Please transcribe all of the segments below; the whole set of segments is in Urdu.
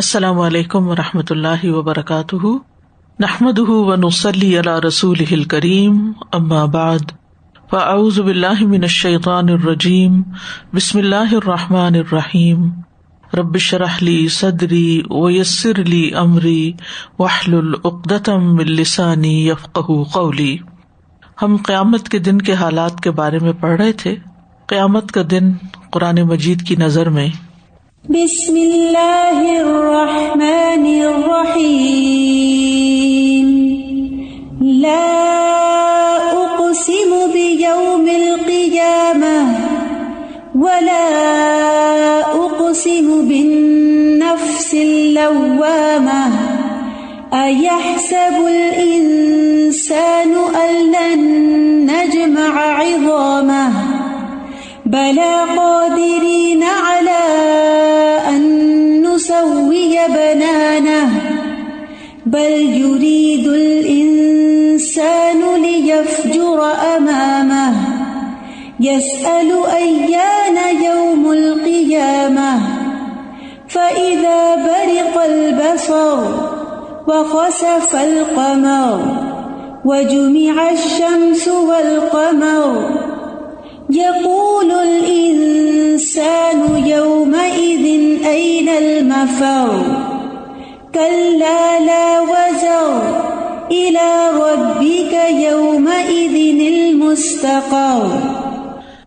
السلام علیکم ورحمۃ اللہ وبرکاتہ، نحمدہ ونصلی علی رسولہ الکریم، اما بعد فاعوذ باللہ من الشیطان الرجیم، بسم اللہ الرحمن الرحیم، رب اشرح لی صدری ویسر لی امری واحلل عقدۃ من لسانی یفقہوا قولی۔ ہم قیامت کے دن کے حالات کے بارے میں پڑھ رہے تھے۔ قیامت کا دن قرآن مجید کی نظر میں بسم اللہ الرحمن الرحیم، لا اقسم بیوم القیامہ ولا اقسم بالنفس اللوامہ، ایحسب الانسان ان لن نجمع عظامہ، بلی قادرین علی نسوی بنانہ، بل یرید الانسان لیفجر امامہ، یسأل ایان یوم القیامہ، فإذا برق البصر وخسف القمر وجمع الشمس والقمر، يقول الإنسان يومئذ أين المفر، كلا لا وزر إلى ربك يومئذ المستقر۔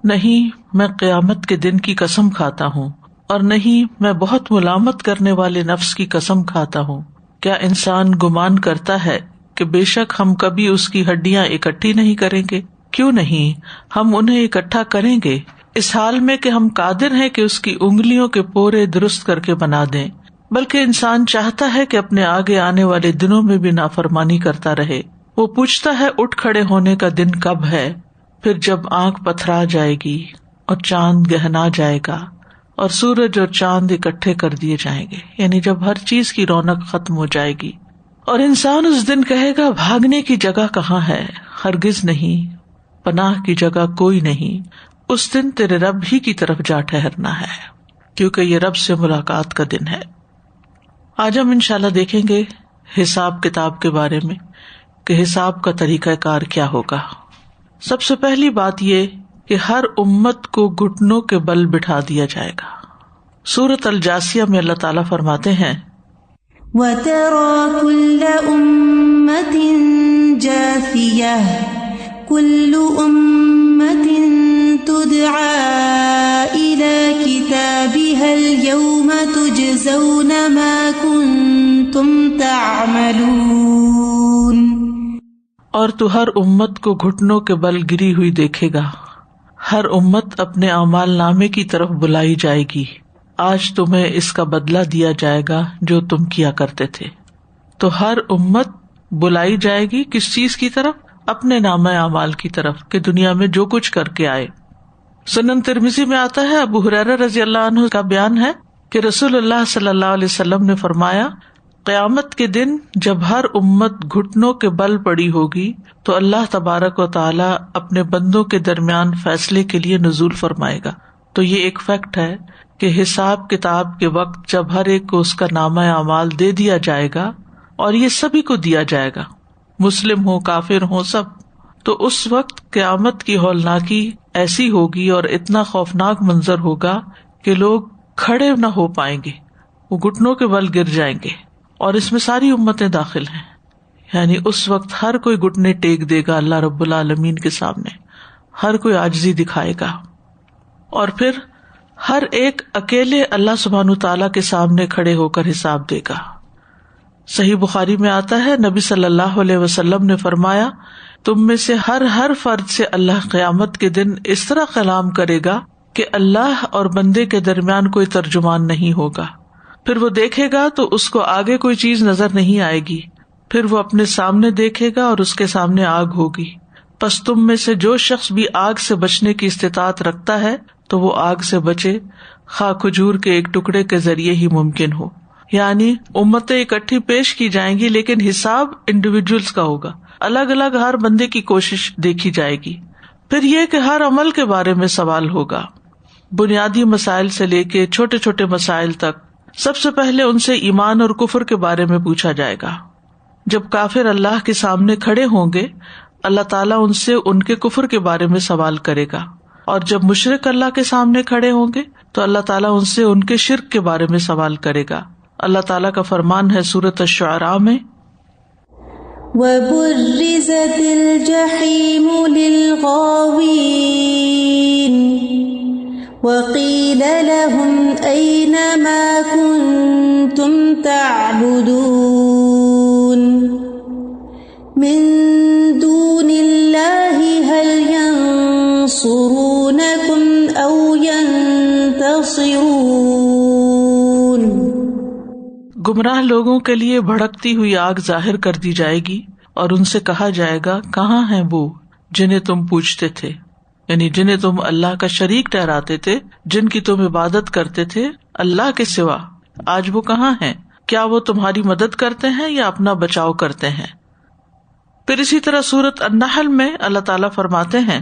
نہیں میں قیامت کے دن کی قسم کھاتا ہوں، اور نہیں میں بہت ملامت کرنے والے نفس کی قسم کھاتا ہوں۔ کیا انسان گمان کرتا ہے کہ بے شک ہم کبھی اس کی ہڈیاں اکٹھی نہیں کریں گے؟ کیوں نہیں، ہم انہیں اکٹھا کریں گے، اس حال میں کہ ہم قادر ہیں کہ اس کی انگلیوں کے پورے درست کر کے بنا دیں۔ بلکہ انسان چاہتا ہے کہ اپنے آگے آنے والے دنوں میں بھی نافرمانی کرتا رہے۔ وہ پوچھتا ہے اٹھ کھڑے ہونے کا دن کب ہے؟ پھر جب آنکھ پتھرا جائے گی اور چاند گہنا جائے گا اور سورج اور چاند اکٹھے کر دیے جائیں گے، یعنی جب ہر چیز کی رونق ختم ہو جائے گی، اور انسان اس دن کہے گا بھاگنے کی جگہ کہاں ہے؟ ہرگز نہیں، پناہ کی جگہ کوئی نہیں۔ اس دن تیرے رب ہی کی طرف جا ٹھہرنا ہے، کیونکہ یہ رب سے ملاقات کا دن ہے۔ آج ہم انشاءاللہ دیکھیں گے حساب کتاب کے بارے میں کہ حساب کا طریقہ کار کیا ہوگا۔ سب سے پہلی بات یہ کہ ہر امت کو گھٹنوں کے بل بٹھا دیا جائے گا۔ سورۃ الجاثیہ میں اللہ تعالیٰ فرماتے ہیں وَتَرَى كُلَّ أُمَّةٍ جَاثِيَةً كُلُّ أُمَّةٍ تُدْعَى إِلَى كِتَابِهَا الْيَوْمَ تُجْزَوْنَ مَا كُنتُمْ تَعْمَلُونَ۔ اور تو ہر امت کو گھٹنوں کے بل گری ہوئی دیکھے گا، ہر امت اپنے اعمال نامے کی طرف بلائی جائے گی، آج تمہیں اس کا بدلہ دیا جائے گا جو تم کیا کرتے تھے۔ تو ہر امت بلائی جائے گی کس چیز کی طرف؟ اپنے نامہ اعمال کی طرف، کہ دنیا میں جو کچھ کر کے آئے۔ سنن ترمذی میں آتا ہے، ابو ہریرہ رضی اللہ عنہ کا بیان ہے کہ رسول اللہ صلی اللہ علیہ وسلم نے فرمایا، قیامت کے دن جب ہر امت گھٹنوں کے بل پڑی ہوگی تو اللہ تبارک و تعالی اپنے بندوں کے درمیان فیصلے کے لیے نزول فرمائے گا۔ تو یہ ایک فیکٹ ہے کہ حساب کتاب کے وقت جب ہر ایک کو اس کا نامہ اعمال دے دیا جائے گا، اور یہ سبھی کو دیا جائے گا، مسلم ہو کافر ہو سب، تو اس وقت قیامت کی ہولناکی ایسی ہوگی اور اتنا خوفناک منظر ہوگا کہ لوگ کھڑے نہ ہو پائیں گے، وہ گھٹنوں کے بل گر جائیں گے، اور اس میں ساری امتیں داخل ہیں۔ یعنی اس وقت ہر کوئی گھٹنے ٹیک دے گا اللہ رب العالمین کے سامنے، ہر کوئی عاجزی دکھائے گا، اور پھر ہر ایک اکیلے اللہ سبحانہ تعالیٰ کے سامنے کھڑے ہو کر حساب دے گا۔ صحیح بخاری میں آتا ہے، نبی صلی اللہ علیہ وسلم نے فرمایا، تم میں سے ہر فرد سے اللہ قیامت کے دن اس طرح کلام کرے گا کہ اللہ اور بندے کے درمیان کوئی ترجمان نہیں ہوگا۔ پھر وہ دیکھے گا تو اس کو آگے کوئی چیز نظر نہیں آئے گی، پھر وہ اپنے سامنے دیکھے گا اور اس کے سامنے آگ ہوگی۔ پس تم میں سے جو شخص بھی آگ سے بچنے کی استطاعت رکھتا ہے تو وہ آگ سے بچے، خواہ کھجور کے ایک ٹکڑے کے ذریعے ہی ممکن ہو۔ یعنی امتیں اکٹھی پیش کی جائیں گی، لیکن حساب انڈیویجولز کا ہوگا، الگ الگ ہر بندے کی کوشش دیکھی جائے گی۔ پھر یہ کہ ہر عمل کے بارے میں سوال ہوگا، بنیادی مسائل سے لے کے چھوٹے چھوٹے مسائل تک، سب سے پہلے ان سے ایمان اور کفر کے بارے میں پوچھا جائے گا. جب کافر اللہ کے سامنے کھڑے ہوں گے اللہ تعالیٰ ان سے ان کے کفر کے بارے میں سوال کرے گا، اور جب مشرک اللہ کے سامنے کھڑے ہوں گے تو اللہ تعالیٰ ان سے ان کے شرک کے بارے میں سوال کرے گا. اللہ تعالیٰ کا فرمان ہے سورۃ الشعراء میں، وَبُرِّزَتِ الْجَحِيمُ لِلْغَاوِينَ وَقِيلَ لَهُمْ أَيْنَ مَا كُنتُمْ تَعْبُدُونَ مِن دُونِ اللَّهِ هَلْ يَنصُرُونَكُمْ أَوْ يَنتَصِرُونَ. گمراہ لوگوں کے لیے بھڑکتی ہوئی آگ ظاہر کر دی جائے گی اور ان سے کہا جائے گا کہاں ہیں وہ جنہیں تم پوچھتے تھے، یعنی جنہیں تم اللہ کا شریک ٹھہراتے تھے، جن کی تم عبادت کرتے تھے اللہ کے سوا، آج وہ کہاں ہیں؟ کیا وہ تمہاری مدد کرتے ہیں یا اپنا بچاؤ کرتے ہیں؟ پھر اسی طرح سورۃ النحل میں اللہ تعالیٰ فرماتے ہیں،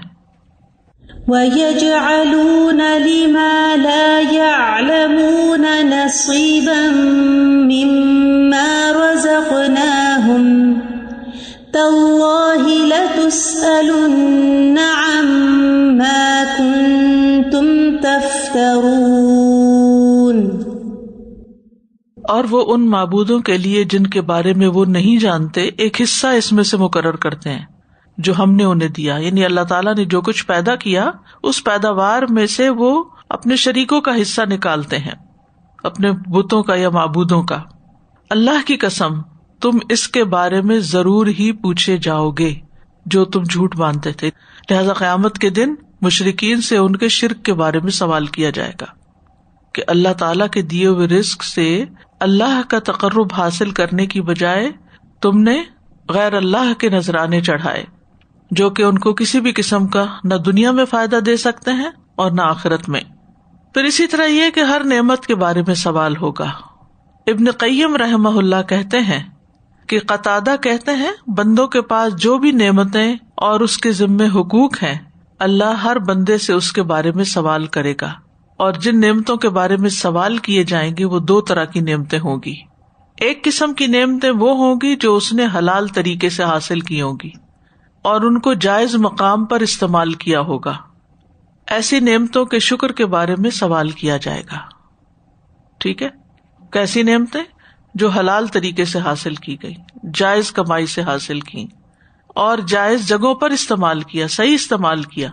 وَيَجْعَلُونَ لِمَا لَا يَعْلَمُونَ نَصِيبًا مِّمَّا رَزَقْنَاهُمْ تَاللَّهِ لَتُسْأَلُنَّ عَمَّا كُنتُمْ تَفْتَرُونَ. اور وہ ان معبودوں کے لیے جن کے بارے میں وہ نہیں جانتے ایک حصہ اس میں سے مقرر کرتے ہیں جو ہم نے انہیں دیا، یعنی اللہ تعالیٰ نے جو کچھ پیدا کیا اس پیداوار میں سے وہ اپنے شریکوں کا حصہ نکالتے ہیں، اپنے بتوں کا یا معبودوں کا. اللہ کی قسم تم اس کے بارے میں ضرور ہی پوچھے جاؤ گے جو تم جھوٹ مانتے تھے. لہذا قیامت کے دن مشرکین سے ان کے شرک کے بارے میں سوال کیا جائے گا کہ اللہ تعالیٰ کے دیے ہوئے رزق سے اللہ کا تقرب حاصل کرنے کی بجائے تم نے غیر اللہ کے نذرانے چڑھائے جو کہ ان کو کسی بھی قسم کا نہ دنیا میں فائدہ دے سکتے ہیں اور نہ آخرت میں. پھر اسی طرح یہ کہ ہر نعمت کے بارے میں سوال ہوگا. ابن قیم رحمہ اللہ کہتے ہیں کہ قتادہ کہتے ہیں بندوں کے پاس جو بھی نعمتیں اور اس کے ذمے حقوق ہیں اللہ ہر بندے سے اس کے بارے میں سوال کرے گا، اور جن نعمتوں کے بارے میں سوال کیے جائیں گے وہ دو طرح کی نعمتیں ہوں گی. ایک قسم کی نعمتیں وہ ہوں گی جو اس نے حلال طریقے سے حاصل کی ہوں گی اور ان کو جائز مقام پر استعمال کیا ہوگا. ایسی نعمتوں کے شکر کے بارے میں سوال کیا جائے گا. ٹھیک ہے، کیسی نعمتیں؟ جو حلال طریقے سے حاصل کی گئی، جائز کمائی سے حاصل کی اور جائز جگہوں پر استعمال کیا، صحیح استعمال کیا،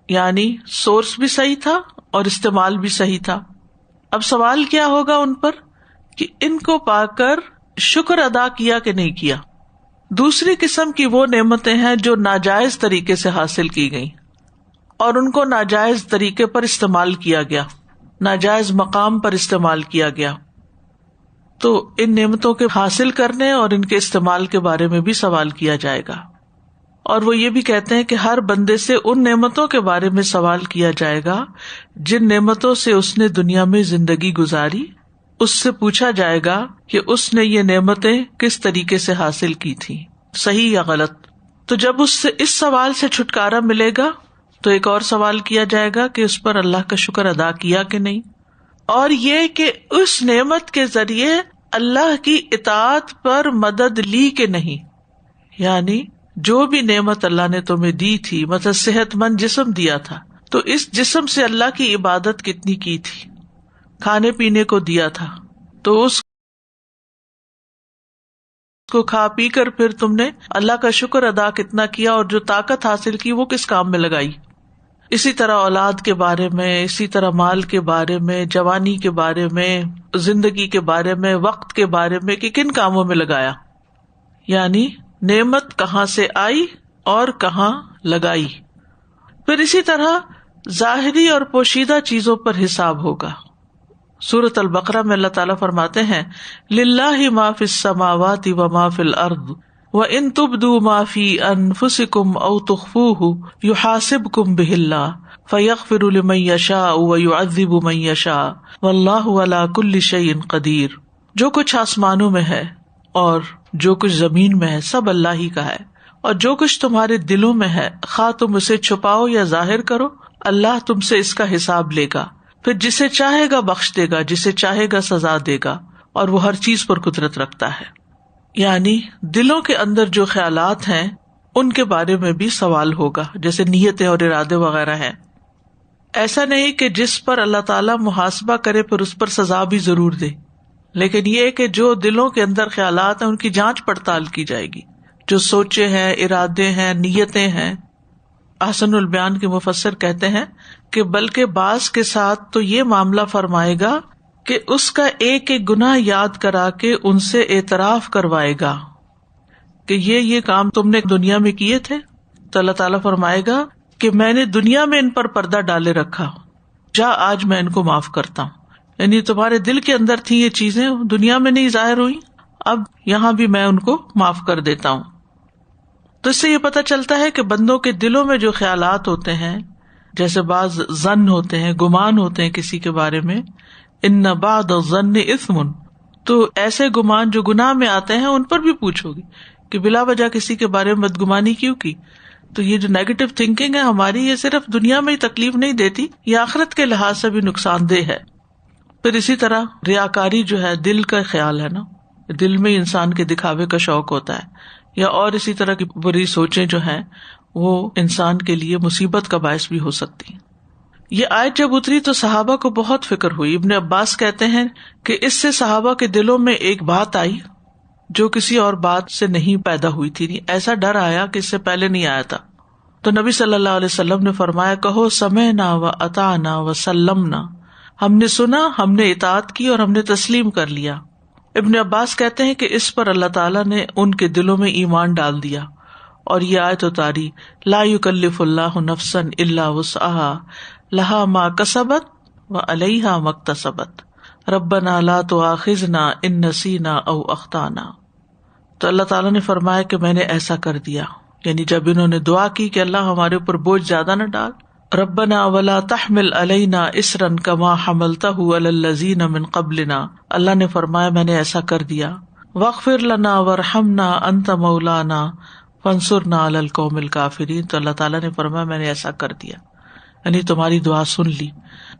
یعنی سورس بھی صحیح تھا اور استعمال بھی صحیح تھا. اب سوال کیا ہوگا ان پر کہ ان کو پا کر شکر ادا کیا کہ نہیں کیا. دوسری قسم کی وہ نعمتیں ہیں جو ناجائز طریقے سے حاصل کی گئی اور ان کو ناجائز طریقے پر استعمال کیا گیا، ناجائز مقام پر استعمال کیا گیا. تو ان نعمتوں کے حاصل کرنے اور ان کے استعمال کے بارے میں بھی سوال کیا جائے گا. اور وہ یہ بھی کہتے ہیں کہ ہر بندے سے ان نعمتوں کے بارے میں سوال کیا جائے گا جن نعمتوں سے اس نے دنیا میں زندگی گزاری. اس سے پوچھا جائے گا کہ اس نے یہ نعمتیں کس طریقے سے حاصل کی تھی، صحیح یا غلط. تو جب اس سے اس سوال سے چھٹکارا ملے گا تو ایک اور سوال کیا جائے گا کہ اس پر اللہ کا شکر ادا کیا کہ نہیں، اور یہ کہ اس نعمت کے ذریعے اللہ کی اطاعت پر مدد لی کہ نہیں. یعنی جو بھی نعمت اللہ نے تمہیں دی تھی، مثلا صحت مند جسم دیا تھا تو اس جسم سے اللہ کی عبادت کتنی کی تھی، کھانے پینے کو دیا تھا تو اس کو کھا پی کر پھر تم نے اللہ کا شکر ادا کتنا کیا، اور جو طاقت حاصل کی وہ کس کام میں لگائی. اسی طرح اولاد کے بارے میں، اسی طرح مال کے بارے میں، جوانی کے بارے میں، زندگی کے بارے میں، وقت کے بارے میں کہ کن کاموں میں لگایا، یعنی نعمت کہاں سے آئی اور کہاں لگائی. پھر اسی طرح ظاہری اور پوشیدہ چیزوں پر حساب ہوگا. سورۃ البقرہ میں اللہ تعالیٰ فرماتے ہیں للہ ما فی السماوات وما فی الارض وان تبدوا ما فی انفسکم او تخفوہ یحاسبکم بہ اللہ فیغفر لمن یشاء ویعذب من یشاء واللہ علی کل شیء قدیر. جو کچھ آسمانوں میں ہے اور جو کچھ زمین میں ہے سب اللہ ہی کا ہے، اور جو کچھ تمہارے دلوں میں ہے خواہ تم اسے چھپاؤ یا ظاہر کرو اللہ تم سے اس کا حساب لے گا. پھر جسے چاہے گا بخش دے گا، جسے چاہے گا سزا دے گا، اور وہ ہر چیز پر قدرت رکھتا ہے. یعنی دلوں کے اندر جو خیالات ہیں ان کے بارے میں بھی سوال ہوگا، جیسے نیتیں اور ارادے وغیرہ ہیں. ایسا نہیں کہ جس پر اللہ تعالیٰ محاسبہ کرے پھر اس پر سزا بھی ضرور دے، لیکن یہ کہ جو دلوں کے اندر خیالات ہیں ان کی جانچ پڑتال کی جائے گی، جو سوچے ہیں، ارادے ہیں، نیتیں ہیں. احسن البیان کے مفسر کہتے ہیں کہ بلکہ بعض کے ساتھ تو یہ معاملہ فرمائے گا کہ اس کا ایک ایک گناہ یاد کرا کے ان سے اعتراف کروائے گا کہ یہ کام تم نے دنیا میں کیے تھے. تو اللہ تعالیٰ فرمائے گا کہ میں نے دنیا میں ان پر پردہ ڈالے رکھا، جا آج میں ان کو معاف کرتا ہوں. یعنی تمہارے دل کے اندر تھی یہ چیزیں، دنیا میں نہیں ظاہر ہوئی، اب یہاں بھی میں ان کو معاف کر دیتا ہوں. تو اس سے یہ پتہ چلتا ہے کہ بندوں کے دلوں میں جو خیالات ہوتے ہیں، جیسے بعض ظن ہوتے ہیں، گمان ہوتے ہیں کسی کے بارے میں، ان بعض الظن اثم، تو ایسے گمان جو گناہ میں آتے ہیں ان پر بھی پوچھو گی کہ بلا وجہ کسی کے بارے میں بدگمانی کیوں کی. تو یہ جو نیگیٹو تھنکنگ ہے ہماری، یہ صرف دنیا میں ہی تکلیف نہیں دیتی، یہ آخرت کے لحاظ سے بھی نقصان دہ ہے. پھر اسی طرح ریاکاری جو ہے دل کا خیال ہے نا، دل میں انسان کے دکھاوے کا شوق ہوتا ہے، یا اور اسی طرح کی بری سوچیں جو ہیں وہ انسان کے لیے مصیبت کا باعث بھی ہو سکتی ہیں. یہ آیت جب اتری تو صحابہ کو بہت فکر ہوئی. ابن عباس کہتے ہیں کہ اس سے صحابہ کے دلوں میں ایک بات آئی جو کسی اور بات سے نہیں پیدا ہوئی تھی. ایسا ڈر آیا کہ اس سے پہلے نہیں آیا تھا. تو نبی صلی اللہ علیہ وسلم نے فرمایا، کہو سمعنا و اطعنا و سلمنا، ہم نے سنا، ہم نے اطاعت کی اور ہم نے تسلیم کر لیا. ابن عباس کہتے ہیں کہ اس پر اللہ تعالیٰ نے ان کے دلوں میں ایمان ڈال دیا اور یہ آیت اتاری، لا یکلف اللہ نفسا الا وسعها لها ما کسبت وعلیہا ما اکتسبت ربنا لا تؤاخذنا ان نسینا او اخطانا. تو اللہ تعالیٰ نے فرمایا کہ میں نے ایسا کر دیا، یعنی جب انہوں نے دعا کی کہ اللہ ہمارے اوپر بوجھ زیادہ نہ ڈال، ربنا ولا تحمل علینا اسرا کما حملتہ علی الذین من قبلنا، اللہ نے فرمایا میں نے ایسا کر دیا، واغفر لنا وارحمنا انت مولانا فانصرنا علی القوم الکافرین. تو اللہ تعالیٰ نے فرمایا میں نے ایسا کر دیا، یعنی تمہاری دعا سن لی.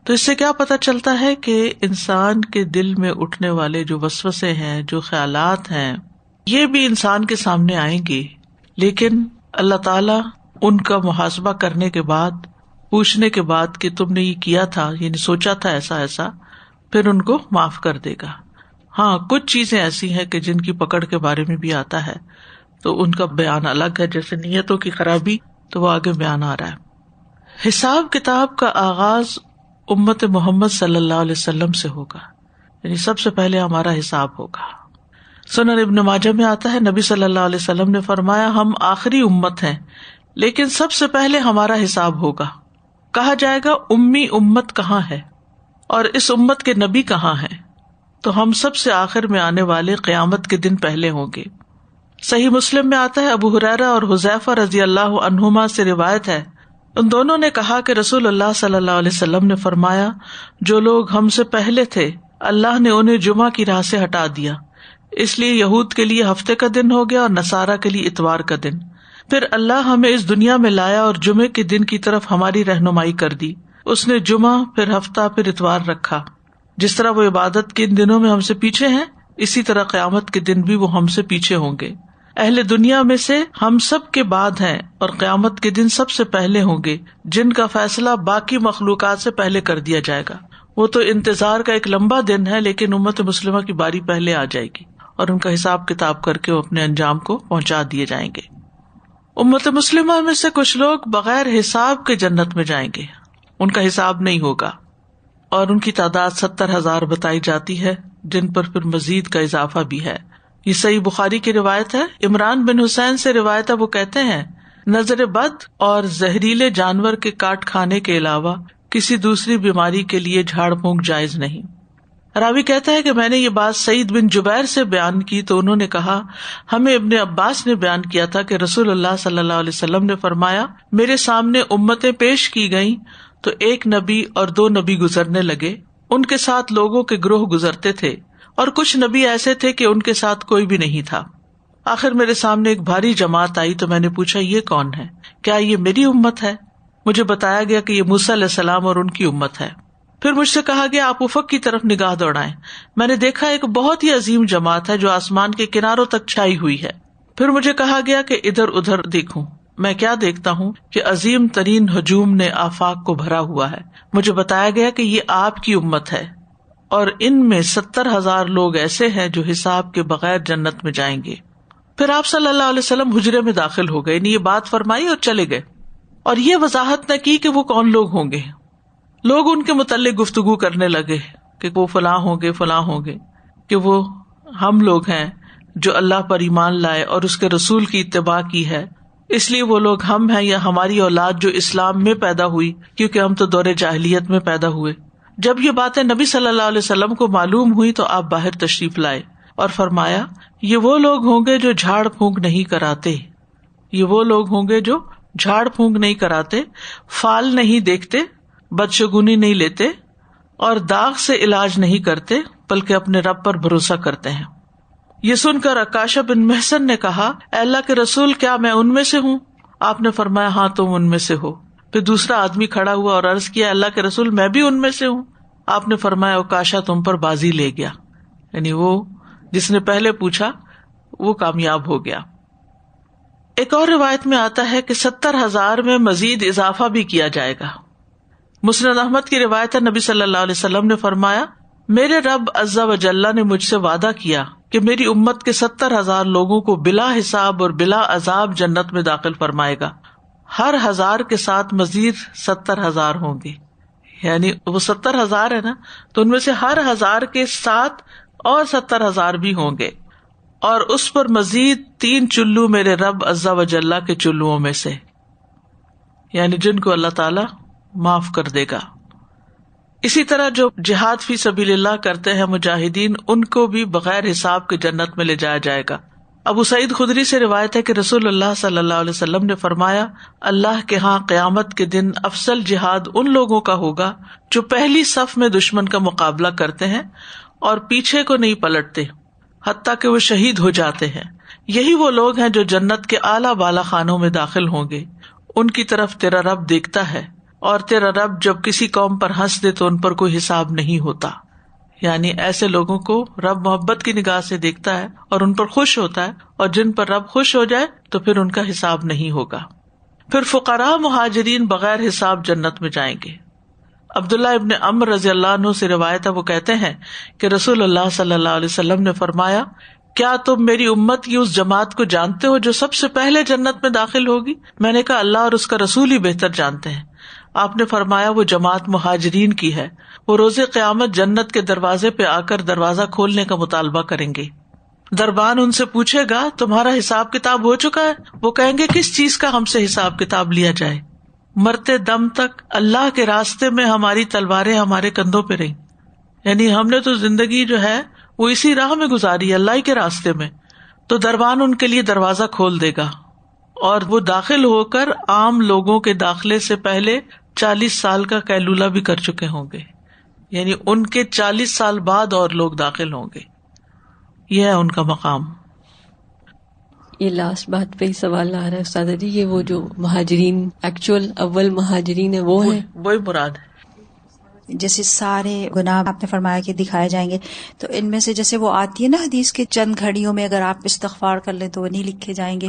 تو اس سے کیا پتہ چلتا ہے کہ انسان کے دل میں اٹھنے والے جو وسوسے ہیں، جو خیالات ہیں، یہ بھی انسان کے سامنے آئیں گے، لیکن اللہ تعالیٰ ان کا محاسبہ کرنے کے بعد، پوچھنے کے بعد کہ تم نے یہ کیا تھا، یعنی سوچا تھا ایسا ایسا، پھر ان کو معاف کر دے گا. ہاں کچھ چیزیں ایسی ہیں کہ جن کی پکڑ کے بارے میں بھی آتا ہے تو ان کا بیان الگ ہے، جیسے نیتوں کی خرابی، تو وہ آگے بیان آ رہا ہے. حساب کتاب کا آغاز امت محمد صلی اللہ علیہ وسلم سے ہوگا، یعنی سب سے پہلے ہمارا حساب ہوگا. سنن ابن ماجہ میں آتا ہے نبی صلی اللہ علیہ وسلم نے فرمایا، ہم آخری امت ہیں لیکن سب سے پہلے ہمارا حساب ہوگا. کہا جائے گا امی امت کہاں ہے اور اس امت کے نبی کہاں ہیں؟ تو ہم سب سے آخر میں آنے والے قیامت کے دن پہلے ہوں گے. صحیح مسلم میں آتا ہے، ابو ہریرہ اور حذیفہ رضی اللہ عنہما سے روایت ہے، ان دونوں نے کہا کہ رسول اللہ صلی اللہ علیہ وسلم نے فرمایا، جو لوگ ہم سے پہلے تھے اللہ نے انہیں جمعہ کی راہ سے ہٹا دیا، اس لیے یہود کے لیے ہفتے کا دن ہو گیا اور نصارہ کے لیے اتوار کا دن. پھر اللہ ہمیں اس دنیا میں لایا اور جمعے کے دن کی طرف ہماری رہنمائی کر دی. اس نے جمعہ، پھر ہفتہ، پھر اتوار رکھا. جس طرح وہ عبادت کے ان دنوں میں ہم سے پیچھے ہیں، اسی طرح قیامت کے دن بھی وہ ہم سے پیچھے ہوں گے. اہل دنیا میں سے ہم سب کے بعد ہیں اور قیامت کے دن سب سے پہلے ہوں گے، جن کا فیصلہ باقی مخلوقات سے پہلے کر دیا جائے گا. وہ تو انتظار کا ایک لمبا دن ہے، لیکن امت مسلمہ کی باری پہلے آ جائے گی اور ان کا حساب کتاب کر کے وہ اپنے انجام کو پہنچا دیے جائیں گے. امت مسلمہ میں سے کچھ لوگ بغیر حساب کے جنت میں جائیں گے، ان کا حساب نہیں ہوگا، اور ان کی تعداد 70,000 بتائی جاتی ہے، جن پر پھر مزید کا اضافہ بھی ہے. یہ صحیح بخاری کی روایت ہے. عمران بن حسین سے روایت ہے، وہ کہتے ہیں، نظر بد اور زہریلے جانور کے کاٹ کھانے کے علاوہ کسی دوسری بیماری کے لیے جھاڑ پھونک جائز نہیں. راوی کہتا ہے کہ میں نے یہ بات سعید بن جبیر سے بیان کی تو انہوں نے کہا، ہمیں ابن عباس نے بیان کیا تھا کہ رسول اللہ صلی اللہ علیہ وسلم نے فرمایا، میرے سامنے امتیں پیش کی گئیں تو ایک نبی اور 2 نبی گزرنے لگے، ان کے ساتھ لوگوں کے گروہ گزرتے تھے، اور کچھ نبی ایسے تھے کہ ان کے ساتھ کوئی بھی نہیں تھا. آخر میرے سامنے ایک بھاری جماعت آئی تو میں نے پوچھا، یہ کون ہے؟ کیا یہ میری امت ہے؟ مجھے بتایا گیا کہ یہ موسیٰ علیہ السلام اور ان کی امت ہے. پھر مجھ سے کہا گیا آپ افق کی طرف نگاہ دوڑائیں. میں نے دیکھا ایک بہت ہی عظیم جماعت ہے جو آسمان کے کناروں تک چھائی ہوئی ہے. پھر مجھے کہا گیا کہ ادھر ادھر دیکھوں. میں کیا دیکھتا ہوں کہ عظیم ترین ہجوم نے آفاق کو بھرا ہوا ہے. مجھے بتایا گیا کہ یہ آپ کی امت ہے اور ان میں 70,000 لوگ ایسے ہیں جو حساب کے بغیر جنت میں جائیں گے. پھر آپ صلی اللہ علیہ وسلم حجرے میں داخل ہو گئے. یہ بات فرمائی اور چلے گئے اور یہ وضاحت نہ کی کہ وہ کون لوگ ہوں گے. لوگ ان کے متعلق گفتگو کرنے لگے کہ وہ فلاں ہوں گے کہ وہ ہم لوگ ہیں جو اللہ پر ایمان لائے اور اس کے رسول کی اتباع کی ہے، اس لیے وہ لوگ ہم ہیں یا ہماری اولاد جو اسلام میں پیدا ہوئی، کیونکہ ہم تو دور جاہلیت میں پیدا ہوئے. جب یہ باتیں نبی صلی اللہ علیہ وسلم کو معلوم ہوئی تو آپ باہر تشریف لائے اور فرمایا یہ وہ لوگ ہوں گے جو جھاڑ پھونک نہیں کراتے. یہ وہ لوگ ہوں گے جو جھاڑ پھونک نہیں کراتے، فال نہیں دیکھتے، بدشگونی نہیں لیتے اور داغ سے علاج نہیں کرتے، بلکہ اپنے رب پر بھروسہ کرتے ہیں. یہ سن کر عکاشہ بن محصن نے کہا اے اللہ کے رسول کیا میں ان میں سے ہوں؟ آپ نے فرمایا ہاں تم ان میں سے ہو. پھر دوسرا آدمی کھڑا ہوا اور عرض کیا اللہ کے رسول میں بھی ان میں سے ہوں. آپ نے فرمایا عکاشہ تم پر بازی لے گیا، یعنی وہ جس نے پہلے پوچھا وہ کامیاب ہو گیا. ایک اور روایت میں آتا ہے کہ 70,000 میں مزید اضافہ بھی کیا جائے گا. مسند احمد کی روایت ہے نبی صلی اللہ علیہ وسلم نے فرمایا میرے رب عز و جل نے مجھ سے وعدہ کیا کہ میری امت کے 70,000 لوگوں کو بلا حساب اور بلا عذاب جنت میں داخل فرمائے گا. ہر 1000 کے ساتھ مزید 70,000 ہوں گے، یعنی وہ 70,000 ہے نا، تو ان میں سے ہر 1000 کے ساتھ اور 70,000 بھی ہوں گے اور اس پر مزید 3 چلو میرے رب عز و جل کے چلوؤں میں سے، یعنی جن کو اللہ تعالی معاف کر دے گا. اسی طرح جو جہاد فی سبیل اللہ کرتے ہیں مجاہدین، ان کو بھی بغیر حساب کے جنت میں لے جایا جائے گا. ابو سعید خدری سے روایت ہے کہ رسول اللہ صلی اللہ علیہ وسلم نے فرمایا اللہ کے ہاں قیامت کے دن افضل جہاد ان لوگوں کا ہوگا جو پہلی صف میں دشمن کا مقابلہ کرتے ہیں اور پیچھے کو نہیں پلٹتے حتیٰ کہ وہ شہید ہو جاتے ہیں. یہی وہ لوگ ہیں جو جنت کے اعلیٰ بالا خانوں میں داخل ہوں گے. ان کی طرف تیرا رب دیکھتا ہے اور تیرا رب جب کسی قوم پر ہنس دے تو ان پر کوئی حساب نہیں ہوتا. یعنی ایسے لوگوں کو رب محبت کی نگاہ سے دیکھتا ہے اور ان پر خوش ہوتا ہے، اور جن پر رب خوش ہو جائے تو پھر ان کا حساب نہیں ہوگا. پھر فقراء مہاجرین بغیر حساب جنت میں جائیں گے. عبداللہ ابن عمر رضی اللہ عنہ سے روایت ہے، وہ کہتے ہیں کہ رسول اللہ صلی اللہ علیہ وسلم نے فرمایا کیا تم میری امت کی اس جماعت کو جانتے ہو جو سب سے پہلے جنت میں داخل ہوگی؟ میں نے کہا اللہ اور اس کا رسول ہی بہتر جانتے ہیں. آپ نے فرمایا وہ جماعت مہاجرین کی ہے، وہ روز قیامت جنت کے دروازے پہ آ کر دروازہ کھولنے کا مطالبہ کریں گے. دربان ان سے پوچھے گا تمہارا حساب کتاب ہو چکا ہے؟ وہ کہیں گے کس چیز کا ہم سے حساب کتاب لیا جائے؟ مرتے دم تک اللہ کے راستے میں ہماری تلواریں ہمارے کندھوں پہ رہیں، یعنی ہم نے تو زندگی جو ہے وہ اسی راہ میں گزاری، اللہ کے راستے میں. تو دربان ان کے لیے دروازہ کھول دے گا اور وہ داخل ہو کر عام لوگوں کے داخلے سے پہلے 40 سال کا قیلولہ بھی کر چکے ہوں گے، یعنی ان کے 40 سال بعد اور لوگ داخل ہوں گے. یہ ہے ان کا مقام. یہ لاسٹ بات پہ ہی سوال آ رہا ہے استاد جی، یہ وہ جو مہاجرین ایکچوئل اول مہاجرین ہیں وہ ہیں، وہی مراد ہے. جیسے سارے گناہ آپ نے فرمایا کہ دکھائے جائیں گے، تو ان میں سے جیسے وہ آتی ہے نا حدیث کے چند گھڑیوں میں اگر آپ استغفار کر لیں تو وہ نہیں لکھے جائیں گے،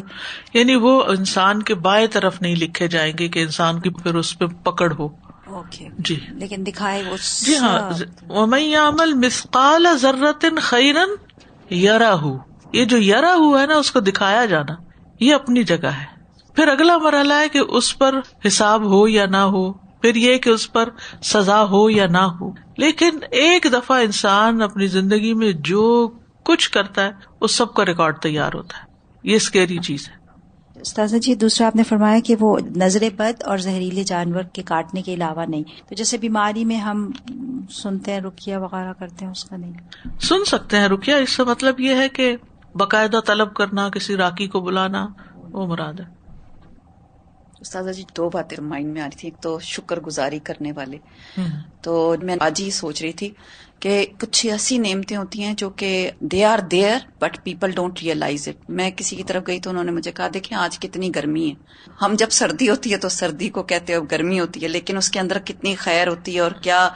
یعنی وہ انسان کے بائیں طرف نہیں لکھے جائیں گے کہ انسان کی پھر اس پہ پکڑ ہو. اوکے جی لیکن دکھائے وہ جی ہاں. وَمَن يَعْمَلْ مِثْقَالَ ذَرَّةٍ خَيْرًا يَرَهُ، یہ جو یرا ہوا ہے نا اس کو دکھایا جانا، یہ اپنی جگہ ہے. پھر اگلا مرحلہ ہے کہ اس پر حساب ہو یا نہ ہو، پھر یہ کہ اس پر سزا ہو یا نہ ہو. لیکن ایک دفعہ انسان اپنی زندگی میں جو کچھ کرتا ہے اس سب کا ریکارڈ تیار ہوتا ہے. یہ اسکیری چیز ہے. استاذہ جی دوسرا آپ نے فرمایا کہ وہ نظر بد اور زہریلے جانور کے کاٹنے کے علاوہ نہیں، تو جیسے بیماری میں ہم سنتے ہیں رقیہ وغیرہ کرتے ہیں، اس کا نہیں سن سکتے ہیں رقیہ. اس سے مطلب یہ ہے کہ باقاعدہ طلب کرنا، کسی راقی کو بلانا، وہ مراد ہے. استاذہ جی 2 باتیں مائنڈ میں آ رہی تھی. ایک تو شکر گزاری کرنے والے، تو میں آج ہی سوچ رہی تھی کہ کچھ ایسی نعمتیں ہوتی ہیں جو کہ they are there but people don't realise it. میں کسی کی طرف گئی تو انہوں نے مجھے کہا دیکھیں آج کتنی گرمی ہے، ہم جب سردی ہوتی ہے تو سردی کو کہتے ہیں، اب گرمی ہوتی ہے، لیکن اس کے اندر کتنی خیر ہوتی ہے اور کیا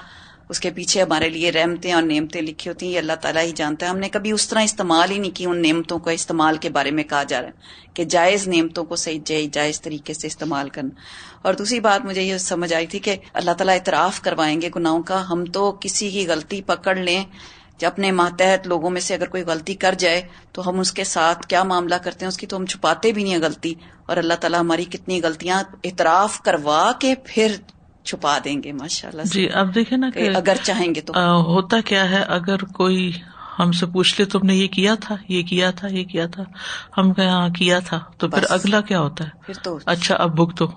اس کے پیچھے ہمارے لیے رحمتیں اور نعمتیں لکھی ہوتی ہیں، یہ اللہ تعالیٰ ہی جانتا ہے. ہم نے کبھی اس طرح استعمال ہی نہیں کی ان نعمتوں کا استعمال کے بارے میں کہا جا رہا ہے کہ جائز نعمتوں کو صحیح جائز طریقے سے استعمال کرنا. اور دوسری بات مجھے یہ سمجھ آئی تھی کہ اللہ تعالیٰ اعتراف کروائیں گے گناہوں کا. ہم تو کسی کی غلطی پکڑ لیں، جب اپنے ماتحت لوگوں میں سے اگر کوئی غلطی کر جائے تو ہم اس کے ساتھ کیا معاملہ کرتے ہیں، اس کی تو ہم چھپاتے بھی نہیں ہیں غلطی، اور اللہ تعالیٰ ہماری کتنی غلطیاں اعتراف کروا کے پھر چھپا دیں گے ماشاءاللہ سے. جی اب دیکھیں نا کہ اگر چاہیں گے تو ہوتا کیا ہے، اگر کوئی ہم سے پوچھ لے تم نے یہ کیا تھا، یہ کیا تھا، یہ کیا تھا، ہم کہیں ہاں کیا تھا، تو پھر بس اگلا کیا ہوتا ہے، پھر تو اچھا اب بھگتو،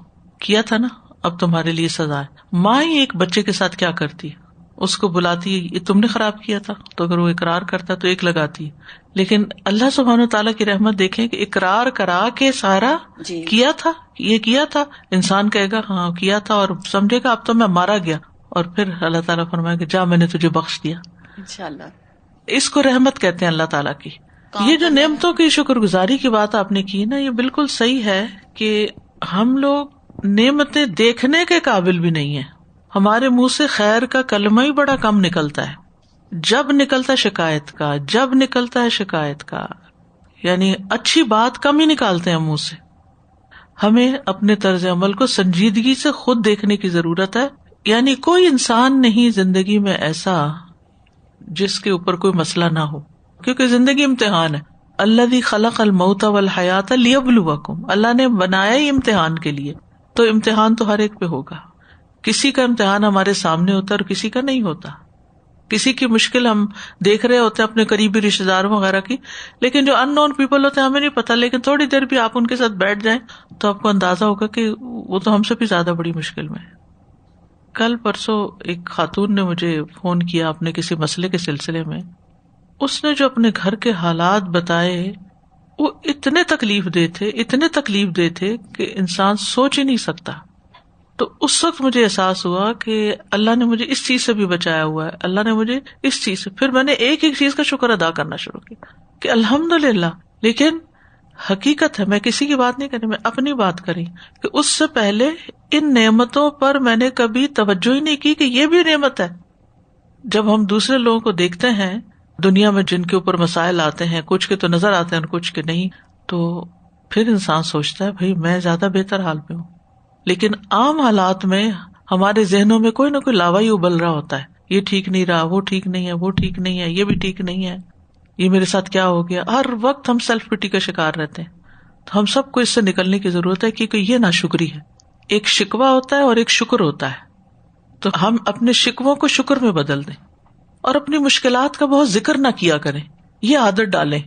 کیا تھا نا اب تمہارے لیے سزا ہے. ماں ہی ایک بچے کے ساتھ کیا کرتی ہے، اس کو بلاتی ہے یہ تم نے خراب کیا تھا، تو اگر وہ اقرار کرتا تو ایک لگاتی ہے. لیکن اللہ سبحانہ تعالیٰ کی رحمت دیکھیں کہ اقرار کرا کے سارا جی کیا تھا، یہ کیا تھا، انسان کہے گا ہاں کیا تھا اور سمجھے گا اب تو میں مارا گیا، اور پھر اللہ تعالیٰ فرمائے گا جا میں نے تجھے بخش دیا. انشاءاللہ. اس کو رحمت کہتے ہیں اللہ تعالیٰ کی. یہ جو نعمتوں کی شکر گزاری کی بات آپ نے کی نا، یہ بالکل صحیح ہے کہ ہم لوگ نعمتیں دیکھنے کے قابل بھی نہیں ہیں. ہمارے منہ سے خیر کا کلمہ ہی بڑا کم نکلتا ہے، جب نکلتا شکایت کا، جب نکلتا ہے شکایت کا، یعنی اچھی بات کم ہی نکالتے ہیں منہ سے. ہمیں اپنے طرز عمل کو سنجیدگی سے خود دیکھنے کی ضرورت ہے. یعنی کوئی انسان نہیں زندگی میں ایسا جس کے اوپر کوئی مسئلہ نہ ہو، کیونکہ زندگی امتحان ہے. الذی خلق الموت والحیات لیبلوکم، اللہ نے بنایا ہی امتحان کے لیے، تو امتحان تو ہر ایک پہ ہوگا. کسی کا امتحان ہمارے سامنے ہوتا ہے اور کسی کا نہیں ہوتا. کسی کی مشکل ہم دیکھ رہے ہوتے ہیں اپنے قریبی رشتے داروں وغیرہ کی، لیکن جو ان نون پیپل ہوتے ہیں ہمیں نہیں پتا، لیکن تھوڑی دیر بھی آپ ان کے ساتھ بیٹھ جائیں تو آپ کو اندازہ ہوگا کہ وہ تو ہم سے بھی زیادہ بڑی مشکل میں ہے. کل پرسوں ایک خاتون نے مجھے فون کیا اپنے کسی مسئلے کے سلسلے میں. اس نے جو اپنے گھر کے حالات بتائے وہ اتنے تکلیف دہ تھے کہ انسان سوچ ہی نہیں سکتا. تو اس وقت مجھے احساس ہوا کہ اللہ نے مجھے اس چیز سے بھی بچایا ہوا ہے، اللہ نے مجھے اس چیز سے. پھر میں نے ایک ایک چیز کا شکر ادا کرنا شروع کیا کہ الحمدللہ. لیکن حقیقت ہے، میں کسی کی بات نہیں کری، میں اپنی بات کری کہ اس سے پہلے ان نعمتوں پر میں نے کبھی توجہ ہی نہیں کی کہ یہ بھی نعمت ہے. جب ہم دوسرے لوگوں کو دیکھتے ہیں دنیا میں جن کے اوپر مسائل آتے ہیں، کچھ کے تو نظر آتے ہیں اور کچھ کے نہیں، تو پھر انسان سوچتا ہے بھائی میں زیادہ بہتر حال پہ ہوں. لیکن عام حالات میں ہمارے ذہنوں میں کوئی نہ کوئی لاوا ہی ابل رہا ہوتا ہے، یہ ٹھیک نہیں رہا، وہ ٹھیک نہیں ہے، وہ ٹھیک نہیں ہے، یہ بھی ٹھیک نہیں ہے، یہ میرے ساتھ کیا ہو گیا. ہر وقت ہم سیلف پٹی کا شکار رہتے ہیں. تو ہم سب کو اس سے نکلنے کی ضرورت ہے، کیونکہ یہ ناشکری ہے. ایک شکوہ ہوتا ہے اور ایک شکر ہوتا ہے. تو ہم اپنے شکووں کو شکر میں بدل دیں اور اپنی مشکلات کا بہت ذکر نہ کیا کریں، یہ عادت ڈالیں.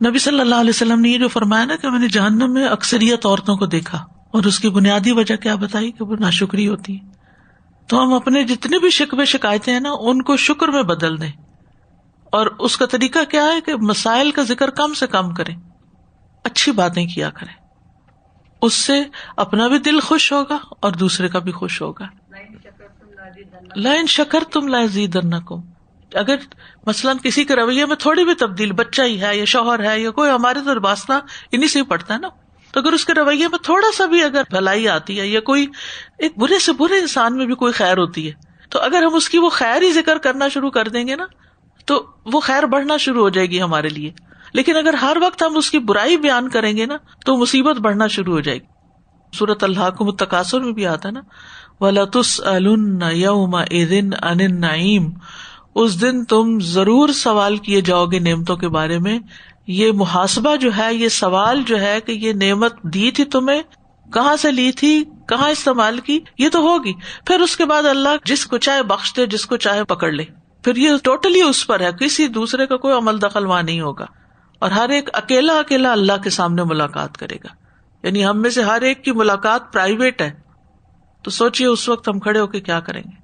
نبی صلی اللہ علیہ وسلم نے یہ جو فرمایا نا کہ میں نے جہنم میں اکثریت عورتوں کو دیکھا، اور اس کی بنیادی وجہ کیا بتائی کہ وہ ناشکری ہوتی ہے. تو ہم اپنے جتنے بھی شکوے شکایتیں ہیں نا ان کو شکر میں بدل دیں. اور اس کا طریقہ کیا ہے کہ مسائل کا ذکر کم سے کم کریں، اچھی باتیں کیا کریں. اس سے اپنا بھی دل خوش ہوگا اور دوسرے کا بھی خوش ہوگا. لئن شکرتم لازیدنکم. اگر مثلاً کسی کے رویے میں تھوڑی بھی تبدیل، بچہ ہی ہے یا شوہر ہے یا کوئی، ہمارے تو واسطہ انہیں سے ہی پڑتا ہے نا، تو اگر اس کے رویے میں تھوڑا سا بھی اگر بھلائی آتی ہے یا کوئی ایک برے سے برے انسان میں بھی کوئی خیر ہوتی ہے، تو اگر ہم اس کی وہ خیر ہی ذکر کرنا شروع کر دیں گے نا تو وہ خیر بڑھنا شروع ہو جائے گی ہمارے لیے. لیکن اگر ہر وقت ہم اس کی برائی بیان کریں گے نا تو مصیبت بڑھنا شروع ہو جائے گی. سورۃ الہاکم التکاثر میں بھی آتا ہے نا وَلَتُسْأَلُنَّ يَوْمَئِذٍ عَنِ النَّعِيمِ. اس دن تم ضرور سوال کیے جاؤ گے نعمتوں کے بارے میں. یہ محاسبہ جو ہے، یہ سوال جو ہے کہ یہ نعمت دی تھی تمہیں، کہاں سے لی تھی، کہاں استعمال کی، یہ تو ہوگی. پھر اس کے بعد اللہ جس کو چاہے بخش دے، جس کو چاہے پکڑ لے. پھر یہ ٹوٹلی اس پر ہے، کسی دوسرے کا کوئی عمل دخل وہاں نہیں ہوگا. اور ہر ایک اکیلا اکیلا اللہ کے سامنے ملاقات کرے گا. یعنی ہم میں سے ہر ایک کی ملاقات پرائیویٹ ہے. تو سوچئے اس وقت ہم کھڑے ہو کے کیا کریں گے.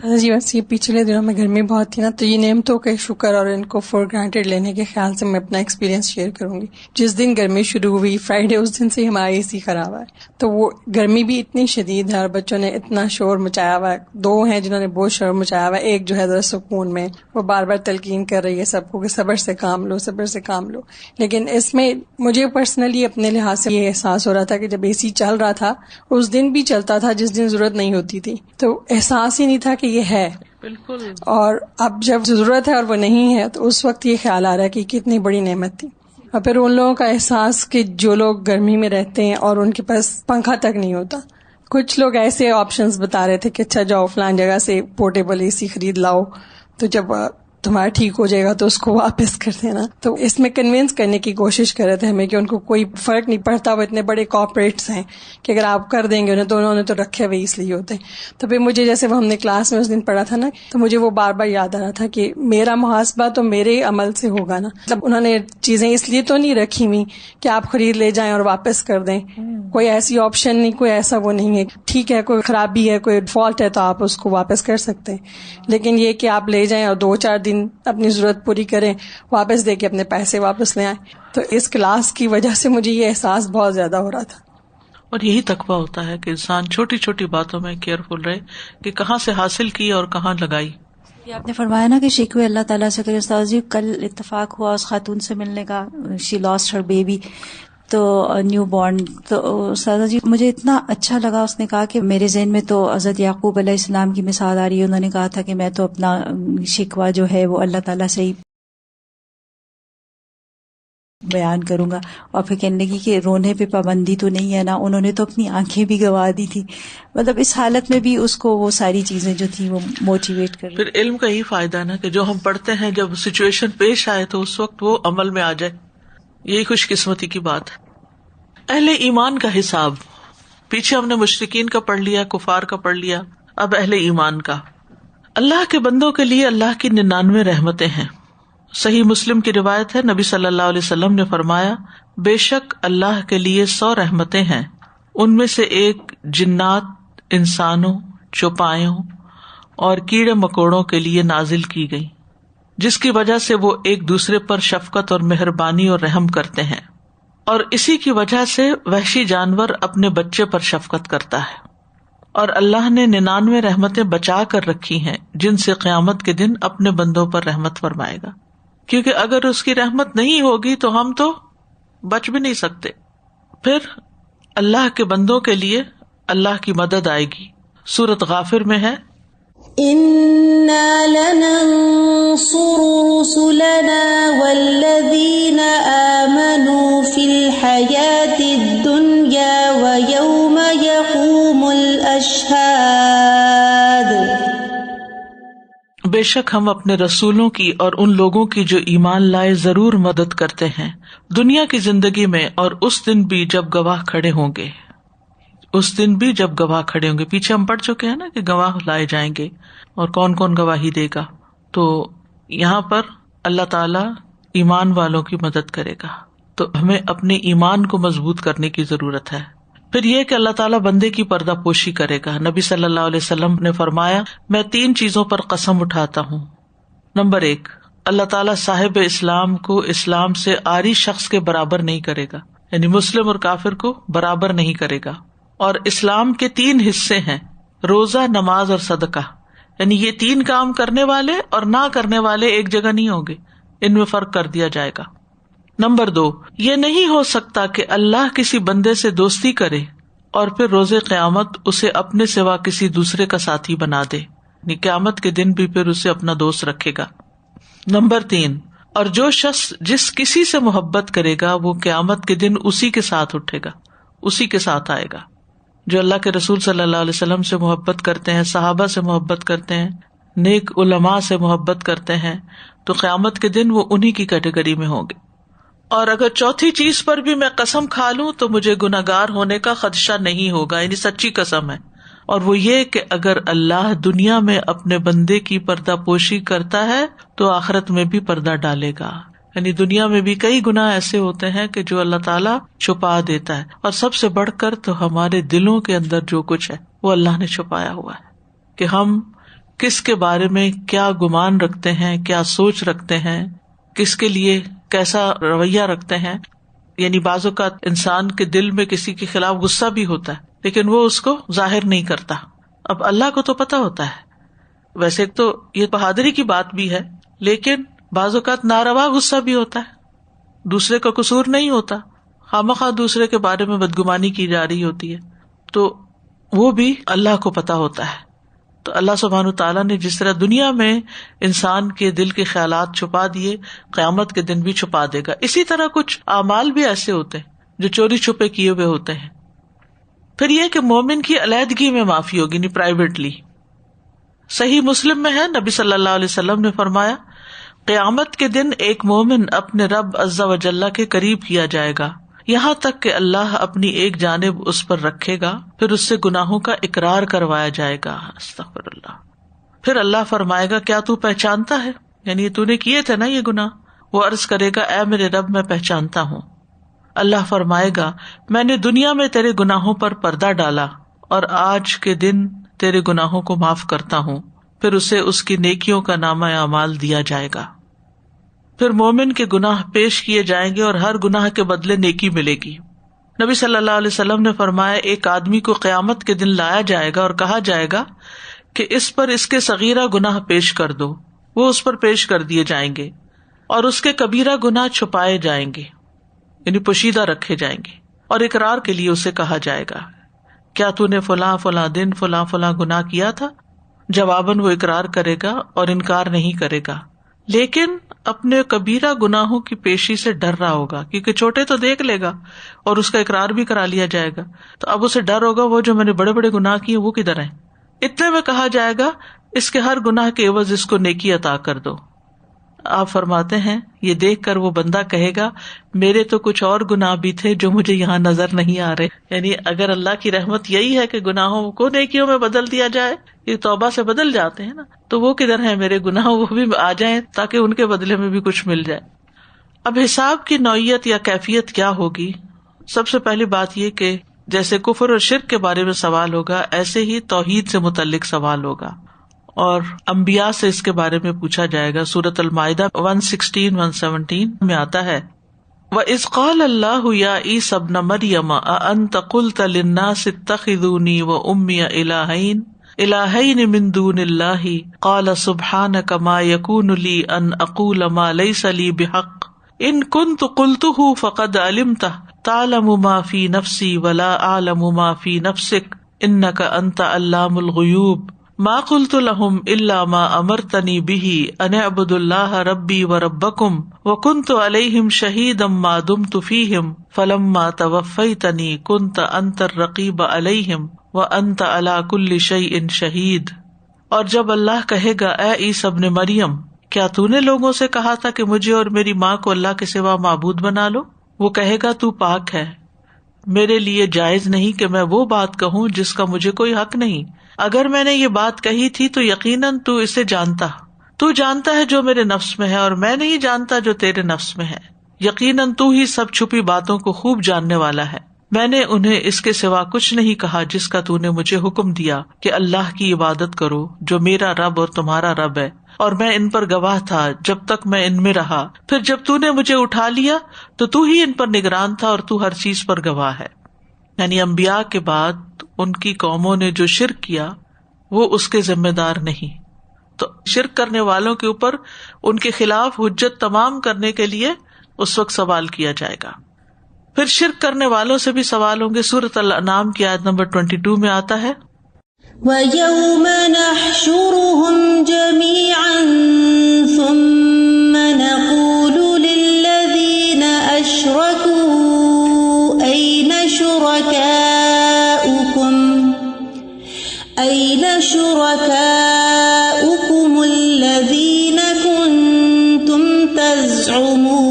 جی ویسے پچھلے دنوں میں گرمی بہت تھی نا، تو یہ نعمتوں کے شکر اور ان کو فور گرانٹیڈ لینے کے خیال سے میں اپنا ایکسپیرینس شیئر کروں گی. جس دن گرمی شروع ہوئی فرائیڈے، اس دن سے ہمارا اے سی خراب ہے. تو وہ گرمی بھی اتنی شدید ہے اور بچوں نے اتنا شور مچایا ہوا ہے. 2 ہیں جنہوں نے بہت شور مچایا ہوا ہے، ایک جو ہے ذرا سکون میں وہ بار بار تلقین کر رہی ہے سب کو کہ صبر سے کام لو، صبر سے کام لو. لیکن اس میں مجھے پرسنلی اپنے لحاظ سے یہ احساس ہو رہا تھا کہ جب اے سی چل رہا تھا اس دن بھی چلتا تھا جس دن ضرورت نہیں ہوتی تھی، تو احساس ہی نہیں تھا کہ یہ ہے. بالکل. اور اب جب ضرورت ہے اور وہ نہیں ہے تو اس وقت یہ خیال آ رہا ہے کہ کتنی بڑی نعمت تھی. اور پھر ان لوگوں کا احساس کہ جو لوگ گرمی میں رہتے ہیں اور ان کے پاس پنکھا تک نہیں ہوتا. کچھ لوگ ایسے آپشنز بتا رہے تھے کہ اچھا جاؤ فلان جگہ سے پورٹیبل اے سی خرید لاؤ، تو جب تمہارا ٹھیک ہو جائے گا تو اس کو واپس کر دینا. تو اس میں کنوینس کرنے کی کوشش کر رہے تھے ہمیں کہ ان کو کوئی فرق نہیں پڑتا، وہ اتنے بڑے کارپوریٹس ہیں کہ اگر آپ کر دیں گے انہیں تو انہوں نے تو رکھے ہوئے اس لیے ہوتے ہیں. تو پھر مجھے جیسے وہ ہم نے کلاس میں اس دن پڑھا تھا نا، تو مجھے وہ بار بار یاد آ رہا تھا کہ میرا محاسبہ تو میرے عمل سے ہوگا نا. مطلب انہوں نے چیزیں اس لیے تو نہیں رکھی ہوئی کہ آپ خرید لے جائیں اور واپس کر دیں. کوئی ایسی آپشن نہیں، کوئی ایسا وہ نہیں ہے. ٹھیک ہے کوئی خرابی ہے، کوئی فالٹ ہے تو آپ اس کو واپس کر سکتے ہیں، لیکن یہ کہ آپ لے جائیں اور 2-4 دن اپنی ضرورت پوری کریں، واپس دے کے اپنے پیسے واپس لے آئیں. تو اس کلاس کی وجہ سے مجھے یہ احساس بہت زیادہ ہو رہا تھا. اور یہی تقویٰ ہوتا ہے کہ انسان چھوٹی چھوٹی باتوں میں کیئرفل رہے کہ کہاں سے حاصل کی اور کہاں لگائی. یہ آپ نے فرمایا نا کہ شکوے اللہ تعالیٰ سے کرے. استاد جی کل اتفاق ہوا اس خاتون سے ملنے کا، شی لاسٹ ہر بیبی، تو نیو بورن. تو استاد جی مجھے اتنا اچھا لگا، اس نے کہا کہ میرے ذہن میں تو حضرت یعقوب علیہ السلام کی مثال آ رہی ہے. انہوں نے کہا تھا کہ میں تو اپنا شکوہ جو ہے وہ اللہ تعالیٰ سے ہی بیان کروں گا. اور پھر کہنے لگی کہ رونے پہ پابندی تو نہیں ہے نا، انہوں نے تو اپنی آنکھیں بھی گوا دی تھی. مطلب اس حالت میں بھی اس کو وہ ساری چیزیں جو تھی وہ موٹیویٹ کر رہی. پھر علم کا یہی فائدہ نا کہ جو ہم پڑھتے ہیں جب سچویشن پیش آئے تو اس وقت وہ عمل میں آ جائے. یہی خوش قسمتی کی بات ہے. اہل ایمان کا حساب، پیچھے ہم نے مشرکین کا پڑھ لیا، کفار کا پڑھ لیا، اب اہل ایمان کا. اللہ کے بندوں کے لیے اللہ کی 99 رحمتیں ہیں. صحیح مسلم کی روایت ہے، نبی صلی اللہ علیہ وسلم نے فرمایا، بے شک اللہ کے لیے 100 رحمتیں ہیں، ان میں سے ایک جنات، انسانوں، چوپایوں اور کیڑے مکوڑوں کے لیے نازل کی گئی، جس کی وجہ سے وہ ایک دوسرے پر شفقت اور مہربانی اور رحم کرتے ہیں، اور اسی کی وجہ سے وحشی جانور اپنے بچے پر شفقت کرتا ہے. اور اللہ نے 99 رحمتیں بچا کر رکھی ہیں جن سے قیامت کے دن اپنے بندوں پر رحمت فرمائے گا، کیونکہ اگر اس کی رحمت نہیں ہوگی تو ہم تو بچ بھی نہیں سکتے. پھر اللہ کے بندوں کے لیے اللہ کی مدد آئے گی. سورۃ غافر میں ہے، اِنَّا لَنَنصُرُ رُسُلَنَا وَالَّذِينَ آمَنُوا فِي الْحَيَاةِ الدُّنْيَا وَيَوْمَ يَقُومُ الْأَشْهَادُ. بے شک ہم اپنے رسولوں کی اور ان لوگوں کی جو ایمان لائے ضرور مدد کرتے ہیں دنیا کی زندگی میں اور اس دن بھی جب گواہ کھڑے ہوں گے. اس دن بھی جب گواہ کھڑے ہوں گے. پیچھے ہم پڑھ چکے ہیں نا کہ گواہ لائے جائیں گے اور کون کون گواہی دے گا. تو یہاں پر اللہ تعالی ایمان والوں کی مدد کرے گا، تو ہمیں اپنے ایمان کو مضبوط کرنے کی ضرورت ہے. پھر یہ کہ اللہ تعالیٰ بندے کی پردہ پوشی کرے گا. نبی صلی اللہ علیہ وسلم نے فرمایا، میں 3 چیزوں پر قسم اٹھاتا ہوں. نمبر 1، اللہ تعالیٰ صاحب اسلام کو اسلام سے عاری شخص کے برابر نہیں کرے گا، یعنی مسلم اور کافر کو برابر نہیں کرے گا. اور اسلام کے 3 حصے ہیں، روزہ، نماز اور صدقہ، یعنی یہ 3 کام کرنے والے اور نہ کرنے والے ایک جگہ نہیں ہوں گے، ان میں فرق کر دیا جائے گا. نمبر 2، یہ نہیں ہو سکتا کہ اللہ کسی بندے سے دوستی کرے اور پھر روز قیامت اسے اپنے سوا کسی دوسرے کا ساتھی بنا دے، یعنی قیامت کے دن بھی پھر اسے اپنا دوست رکھے گا. نمبر 3، اور جو شخص جس کسی سے محبت کرے گا وہ قیامت کے دن اسی کے ساتھ اٹھے گا، اسی کے ساتھ آئے گا. جو اللہ کے رسول صلی اللہ علیہ وسلم سے محبت کرتے ہیں، صحابہ سے محبت کرتے ہیں، نیک علماء سے محبت کرتے ہیں، تو قیامت کے دن وہ انہی کی کیٹیگری میں ہوں گے. اور اگر چوتھی چیز پر بھی میں قسم کھا لوں تو مجھے گناہگار ہونے کا خدشہ نہیں ہوگا، یعنی سچی قسم ہے. اور وہ یہ کہ اگر اللہ دنیا میں اپنے بندے کی پردہ پوشی کرتا ہے تو آخرت میں بھی پردہ ڈالے گا. یعنی دنیا میں بھی کئی گناہ ایسے ہوتے ہیں کہ جو اللہ تعالیٰ چھپا دیتا ہے، اور سب سے بڑھ کر تو ہمارے دلوں کے اندر جو کچھ ہے وہ اللہ نے چھپایا ہوا ہے، کہ ہم کس کے بارے میں کیا گمان رکھتے ہیں، کیا سوچ رکھتے ہیں، کس کے لیے کیسا رویہ رکھتے ہیں. یعنی بعض اوقات انسان کے دل میں کسی کے خلاف غصہ بھی ہوتا ہے لیکن وہ اس کو ظاہر نہیں کرتا. اب اللہ کو تو پتہ ہوتا ہے. ویسے تو یہ بہادری کی بات بھی ہے لیکن بعض اوقات ناروا غصہ بھی ہوتا ہے، دوسرے کا قصور نہیں ہوتا، خامخواہ دوسرے کے بارے میں بدگمانی کی جا رہی ہوتی ہے، تو وہ بھی اللہ کو پتہ ہوتا ہے. تو اللہ سبحانہ تعالیٰ نے جس طرح دنیا میں انسان کے دل کے خیالات چھپا دیے، قیامت کے دن بھی چھپا دے گا. اسی طرح کچھ اعمال بھی ایسے ہوتے ہیں جو چوری چھپے کیے ہوئے ہوتے ہیں. پھر یہ کہ مومن کی علیحدگی میں معافی ہوگی، نہیں پرائیویٹلی. صحیح مسلم میں ہے، نبی صلی اللہ علیہ وسلم نے فرمایا قیامت کے دن ایک مومن اپنے رب عز و جل کے قریب کیا جائے گا یہاں تک کہ اللہ اپنی ایک جانب اس پر رکھے گا، پھر اس سے گناہوں کا اقرار کروایا جائے گا. استغفر اللہ. پھر اللہ فرمائے گا کیا تو پہچانتا ہے، یعنی تو نے کیے تھے نا یہ گناہ. وہ عرض کرے گا اے میرے رب میں پہچانتا ہوں. اللہ فرمائے گا میں نے دنیا میں تیرے گناہوں پر پردہ ڈالا اور آج کے دن تیرے گناہوں کو معاف کرتا ہوں. پھر اسے اس کی نیکیوں کا نامہ اعمال دیا جائے گا. پھر مومن کے گناہ پیش کیے جائیں گے اور ہر گناہ کے بدلے نیکی ملے گی. نبی صلی اللہ علیہ وسلم نے فرمایا ایک آدمی کو قیامت کے دن لایا جائے گا اور کہا جائے گا کہ اس پر اس کے صغیرہ گناہ پیش کر دو. وہ اس پر پیش کر دیے جائیں گے اور اس کے کبیرہ گناہ چھپائے جائیں گے، یعنی پوشیدہ رکھے جائیں گے. اور اقرار کے لیے اسے کہا جائے گا کیا تو نے فلاں فلاں دن فلاں فلاں گناہ کیا تھا؟ جواباً وہ اقرار کرے گا اور انکار نہیں کرے گا، لیکن اپنے کبیرہ گناہوں کی پیشی سے ڈر رہا ہوگا کیونکہ چھوٹے تو دیکھ لے گا اور اس کا اقرار بھی کرا لیا جائے گا. تو اب اسے ڈر ہوگا وہ جو میں نے بڑے بڑے گناہ کیے وہ کدھر ہیں. اتنے میں کہا جائے گا اس کے ہر گناہ کے عوض اس کو نیکی عطا کر دو. آپ فرماتے ہیں یہ دیکھ کر وہ بندہ کہے گا میرے تو کچھ اور گناہ بھی تھے جو مجھے یہاں نظر نہیں آ رہے. یعنی اگر اللہ کی رحمت یہی ہے کہ گناہوں کو نیکیوں میں بدل دیا جائے، یہ توبہ سے بدل جاتے ہیں نا، تو وہ کدھر ہیں میرے گناہ، وہ بھی آ جائیں تاکہ ان کے بدلے میں بھی کچھ مل جائے. اب حساب کی نوعیت یا کیفیت کیا ہوگی؟ سب سے پہلی بات یہ کہ جیسے کفر اور شرک کے بارے میں سوال ہوگا ایسے ہی توحید سے متعلق سوال ہوگا اور انبیاء سے اس کے بارے میں پوچھا جائے گا. سورۃ المائدہ 116-117 میں آتا ہے وَإِذْ قَالَ اللَّهُ يَا عِيسَى ابْنَ مَرْيَمَ أَأَنْتَ قُلْتَ لِلنَّاسِ اتَّخِذُونِي وَأُمِّيَ إِلَٰهَيْنِ مِن دُونِ اللَّهِ قَالَ سُبْحَانَكَ مَا يَكُونُ لِي أَنْ أَقُولَ مَا لَيْسَ لِي بِحَقٍّ إِن كُنتُ قُلْتُهُ فَقَدْ عَلِمْتَهُ تَعْلَمُ مَا فِي نَفْسِي وَلَا أَعْلَمُ مَا فِي نَفْسِكَ إِنَّكَ أَنْتَ عَلَّامُ الْغُيُوبِ ما قلت لهم الا ما امرتني به ان اعبدوا الله ربي وربكم وكنت عليهم شهيدا ما دمت فيهم فلما توفيتني كنت انت الرقيب عليهم وانت على كل شيء شهيد. اور جب اللہ کہے گا اے عیسی ابن مریم کیا تو نے لوگوں سے کہا تھا کہ مجھے اور میری ماں کو اللہ کے سوا معبود بنا لو؟ وہ کہے گا تو پاک ہے، میرے لیے جائز نہیں کہ میں وہ بات کہوں جس کا مجھے کوئی حق نہیں. اگر میں نے یہ بات کہی تھی تو یقیناً تو اسے جانتا، تو جانتا ہے جو میرے نفس میں ہے اور میں نہیں جانتا جو تیرے نفس میں ہے. یقیناً تو ہی سب چھپی باتوں کو خوب جاننے والا ہے. میں نے انہیں اس کے سوا کچھ نہیں کہا جس کا تو نے مجھے حکم دیا کہ اللہ کی عبادت کرو جو میرا رب اور تمہارا رب ہے، اور میں ان پر گواہ تھا جب تک میں ان میں رہا. پھر جب تو نے مجھے اٹھا لیا تو ہی ان پر نگران تھا اور تو ہر چیز پر گواہ ہے. یعنی انبیاء کے بعد ان کی قوموں نے جو شرک کیا وہ اس کے ذمہ دار نہیں، تو شرک کرنے والوں کے اوپر ان کے خلاف حجت تمام کرنے کے لیے اس وقت سوال کیا جائے گا. پھر شرک کرنے والوں سے بھی سوال ہوں گے. سورۃ الانعام کی آیت نمبر 22 میں آتا ہے وَيَوْمَ نَحْشُرُهُمْ جَمِيعًا ثُمَّ نَقُولُ لِلَّذِينَ أَشْرَكُوا أَيْنَ شُرَكَاؤُكُمُ الَّذِينَ كُنتُمْ تَزْعُمُونَ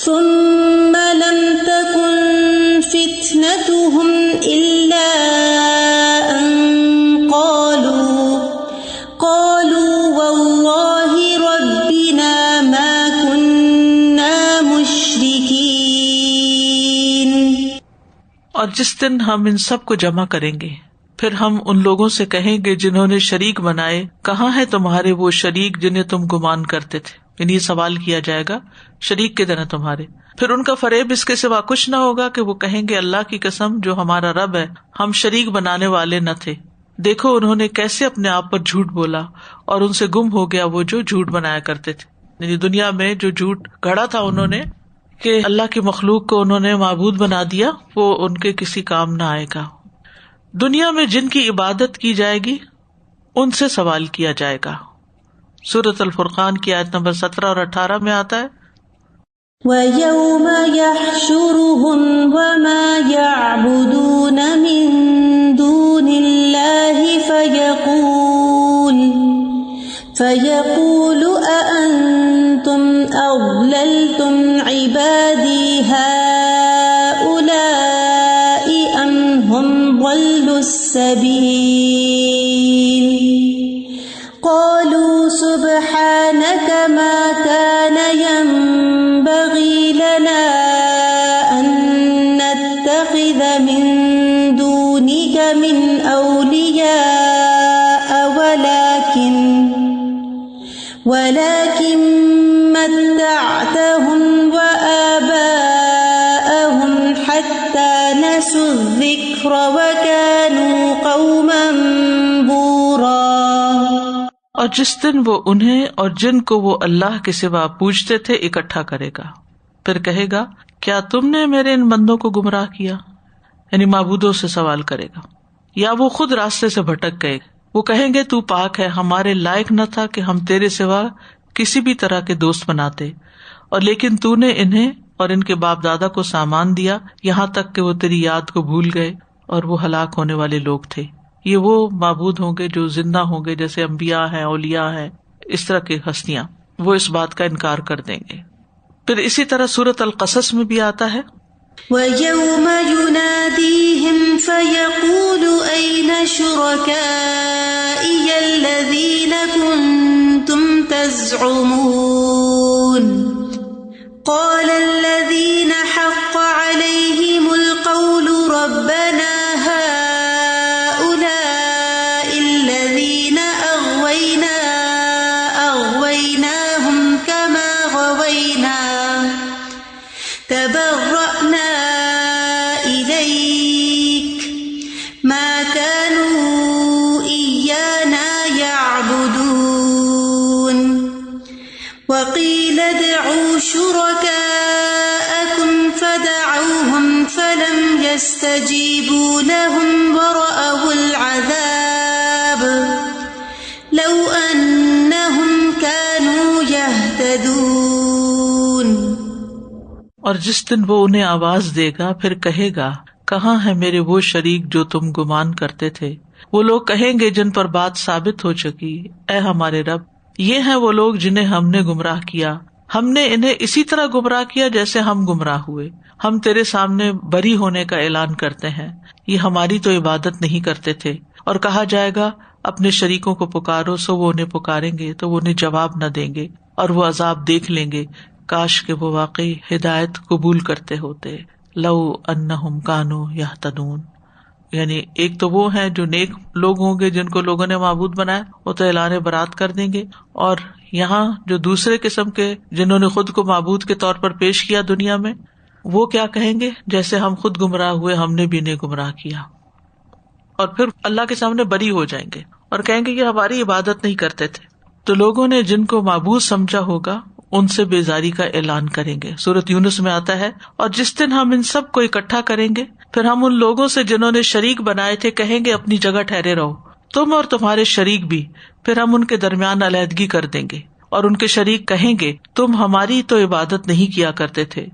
ثُمَّ لَمْ تَكُنْ فِتْنَتُهُمْ إِلَّا أَنْ قَالُوا وَاللَّهِ رَبِّنَا مَا كُنَّا مُشْرِكِينَ. اور جس دن ہم ان سب کو جمع کریں گے پھر ہم ان لوگوں سے کہیں گے جنہوں نے شریک بنائے، کہاں ہے تمہارے وہ شریک جنہیں تم گمان کرتے تھے؟ یعنی یہ سوال کیا جائے گا شریک کدھر ہیں تمہارے؟ پھر ان کا فریب اس کے سوا کچھ نہ ہوگا کہ وہ کہیں گے اللہ کی قسم جو ہمارا رب ہے، ہم شریک بنانے والے نہ تھے. دیکھو انہوں نے کیسے اپنے آپ پر جھوٹ بولا اور ان سے گم ہو گیا وہ جو جھوٹ بنایا کرتے تھے. یعنی دنیا میں جو جھوٹ گھڑا تھا انہوں نے کہ اللہ کی مخلوق کو انہوں نے معبود بنا دیا، وہ ان کے کسی کام نہ آئے گا. دنیا میں جن کی عبادت کی جائے گی ان سے سوال کیا جائے گا. سورۃ الفرقان کی آیت نمبر 17 اور 18 میں آتا ہے وَيَوْمَ يَحْشُرُهُمْ وَمَا يَعْبُدُونَ مِن دُونِ اللَّهِ فَيَقُولُ أَأَنْتُمْ أَضْلَلْتُمْ عِبَادِي هَؤُلَاءِ أَمْ هُمْ ضَلُّوا السَّبِيلَ قَالُوا سُبْحَانَكَ مَا كَانَ يَنبَغِي لَنَا أَن نَّتَّخِذَ مِن دُونِكَ مِنْ أَوْلِيَاءَ وَلَكِن مَّتَّعْتَهُمْ وَآبَاءَهُمْ حَتَّى نَسُوا الذِّكْرَ وَكَانُوا قَوْمًا بُورًا. اور جس دن وہ انہیں اور جن کو وہ اللہ کے سوا پوجتے تھے اکٹھا کرے گا، پھر کہے گا کیا تم نے میرے ان بندوں کو گمراہ کیا؟ یعنی معبودوں سے سوال کرے گا، یا وہ خود راستے سے بھٹک گئے. وہ کہیں گے تو پاک ہے، ہمارے لائق نہ تھا کہ ہم تیرے سوا کسی بھی طرح کے دوست بناتے، اور لیکن تو نے انہیں اور ان کے باپ دادا کو سامان دیا یہاں تک کہ وہ تیری یاد کو بھول گئے اور وہ ہلاک ہونے والے لوگ تھے. یہ وہ معبود ہوں گے جو زندہ ہوں گے، جیسے انبیاء ہیں، اولیاء ہیں، اس طرح کی ہستیاں، وہ اس بات کا انکار کر دیں گے. پھر اسی طرح سورۃ القصص میں بھی آتا ہے وَيَوْمَ يُنَادِيهِمْ فَيَقُولُ أَيْنَ شُرَكَائِيَ الَّذِينَ كُنتُمْ تَزْعُمُونَ قَالَ الَّذِينَ حَقَّ عَلَيْهِمُ الْقَوْلُ رَبَّنَا هَؤُلَاءِ الَّذِينَ أَغْوَيْنَاهُمْ كَمَا غَوَيْنَا تَبَرَّأْنَا إِلَيْكَ مَا كَانُوا إِيَّانَا يَعْبُدُونَ وَقِيلَ ادْعُوا شُرَكَاءَكُمْ فَدَعَوْهُمْ فَلَمْ يَسْتَجِيبُوا لَهُمْ وَرَأَوُا الْعَذَابَ لَوْ أَنَّهُمْ كَانُوا يَهْتَدُونَ. اور جس دن وہ انہیں آواز دے گا پھر کہے گا کہاں ہے میرے وہ شریک جو تم گمان کرتے تھے؟ وہ لوگ کہیں گے جن پر بات ثابت ہو چکی، اے ہمارے رب یہ ہیں وہ لوگ جنہیں ہم نے گمراہ کیا، ہم نے انہیں اسی طرح گمراہ کیا جیسے ہم گمراہ ہوئے. ہم تیرے سامنے بری ہونے کا اعلان کرتے ہیں، یہ ہماری تو عبادت نہیں کرتے تھے. اور کہا جائے گا اپنے شریکوں کو پکارو، سو وہ انہیں پکاریں گے تو وہ انہیں جواب نہ دیں گے اور وہ عذاب دیکھ لیں گے. کاش کہ وہ واقعی ہدایت قبول کرتے ہوتے. لو انہم کانوا یہتدون، یعنی ایک تو وہ ہیں جو نیک لوگ ہوں گے جن کو لوگوں نے معبود بنایا، وہ تو اعلان برات کر دیں گے. اور یہاں جو دوسرے قسم کے جنہوں نے خود کو معبود کے طور پر پیش کیا دنیا میں، وہ کیا کہیں گے؟ جیسے ہم خود گمراہ ہوئے ہم نے بھی انہیں گمراہ کیا. اور پھر اللہ کے سامنے بری ہو جائیں گے اور کہیں گے کہ ہماری عبادت نہیں کرتے تھے. تو لوگوں نے جن کو معبود سمجھا ہوگا ان سے بیزاری کا اعلان کریں گے. سورۃ یونس میں آتا ہے اور جس دن ہم ان سب کو اکٹھا کریں گے پھر ہم ان لوگوں سے جنہوں نے شریک بنائے تھے کہیں گے اپنی جگہ ٹھہرے رہو، تم اور تمہارے شریک بھی. پھر ہم ان کے درمیان علیحدگی کر دیں گے اور ان کے شریک کہیں گے تم ہماری تو عبادت نہیں کیا کرتے تھے،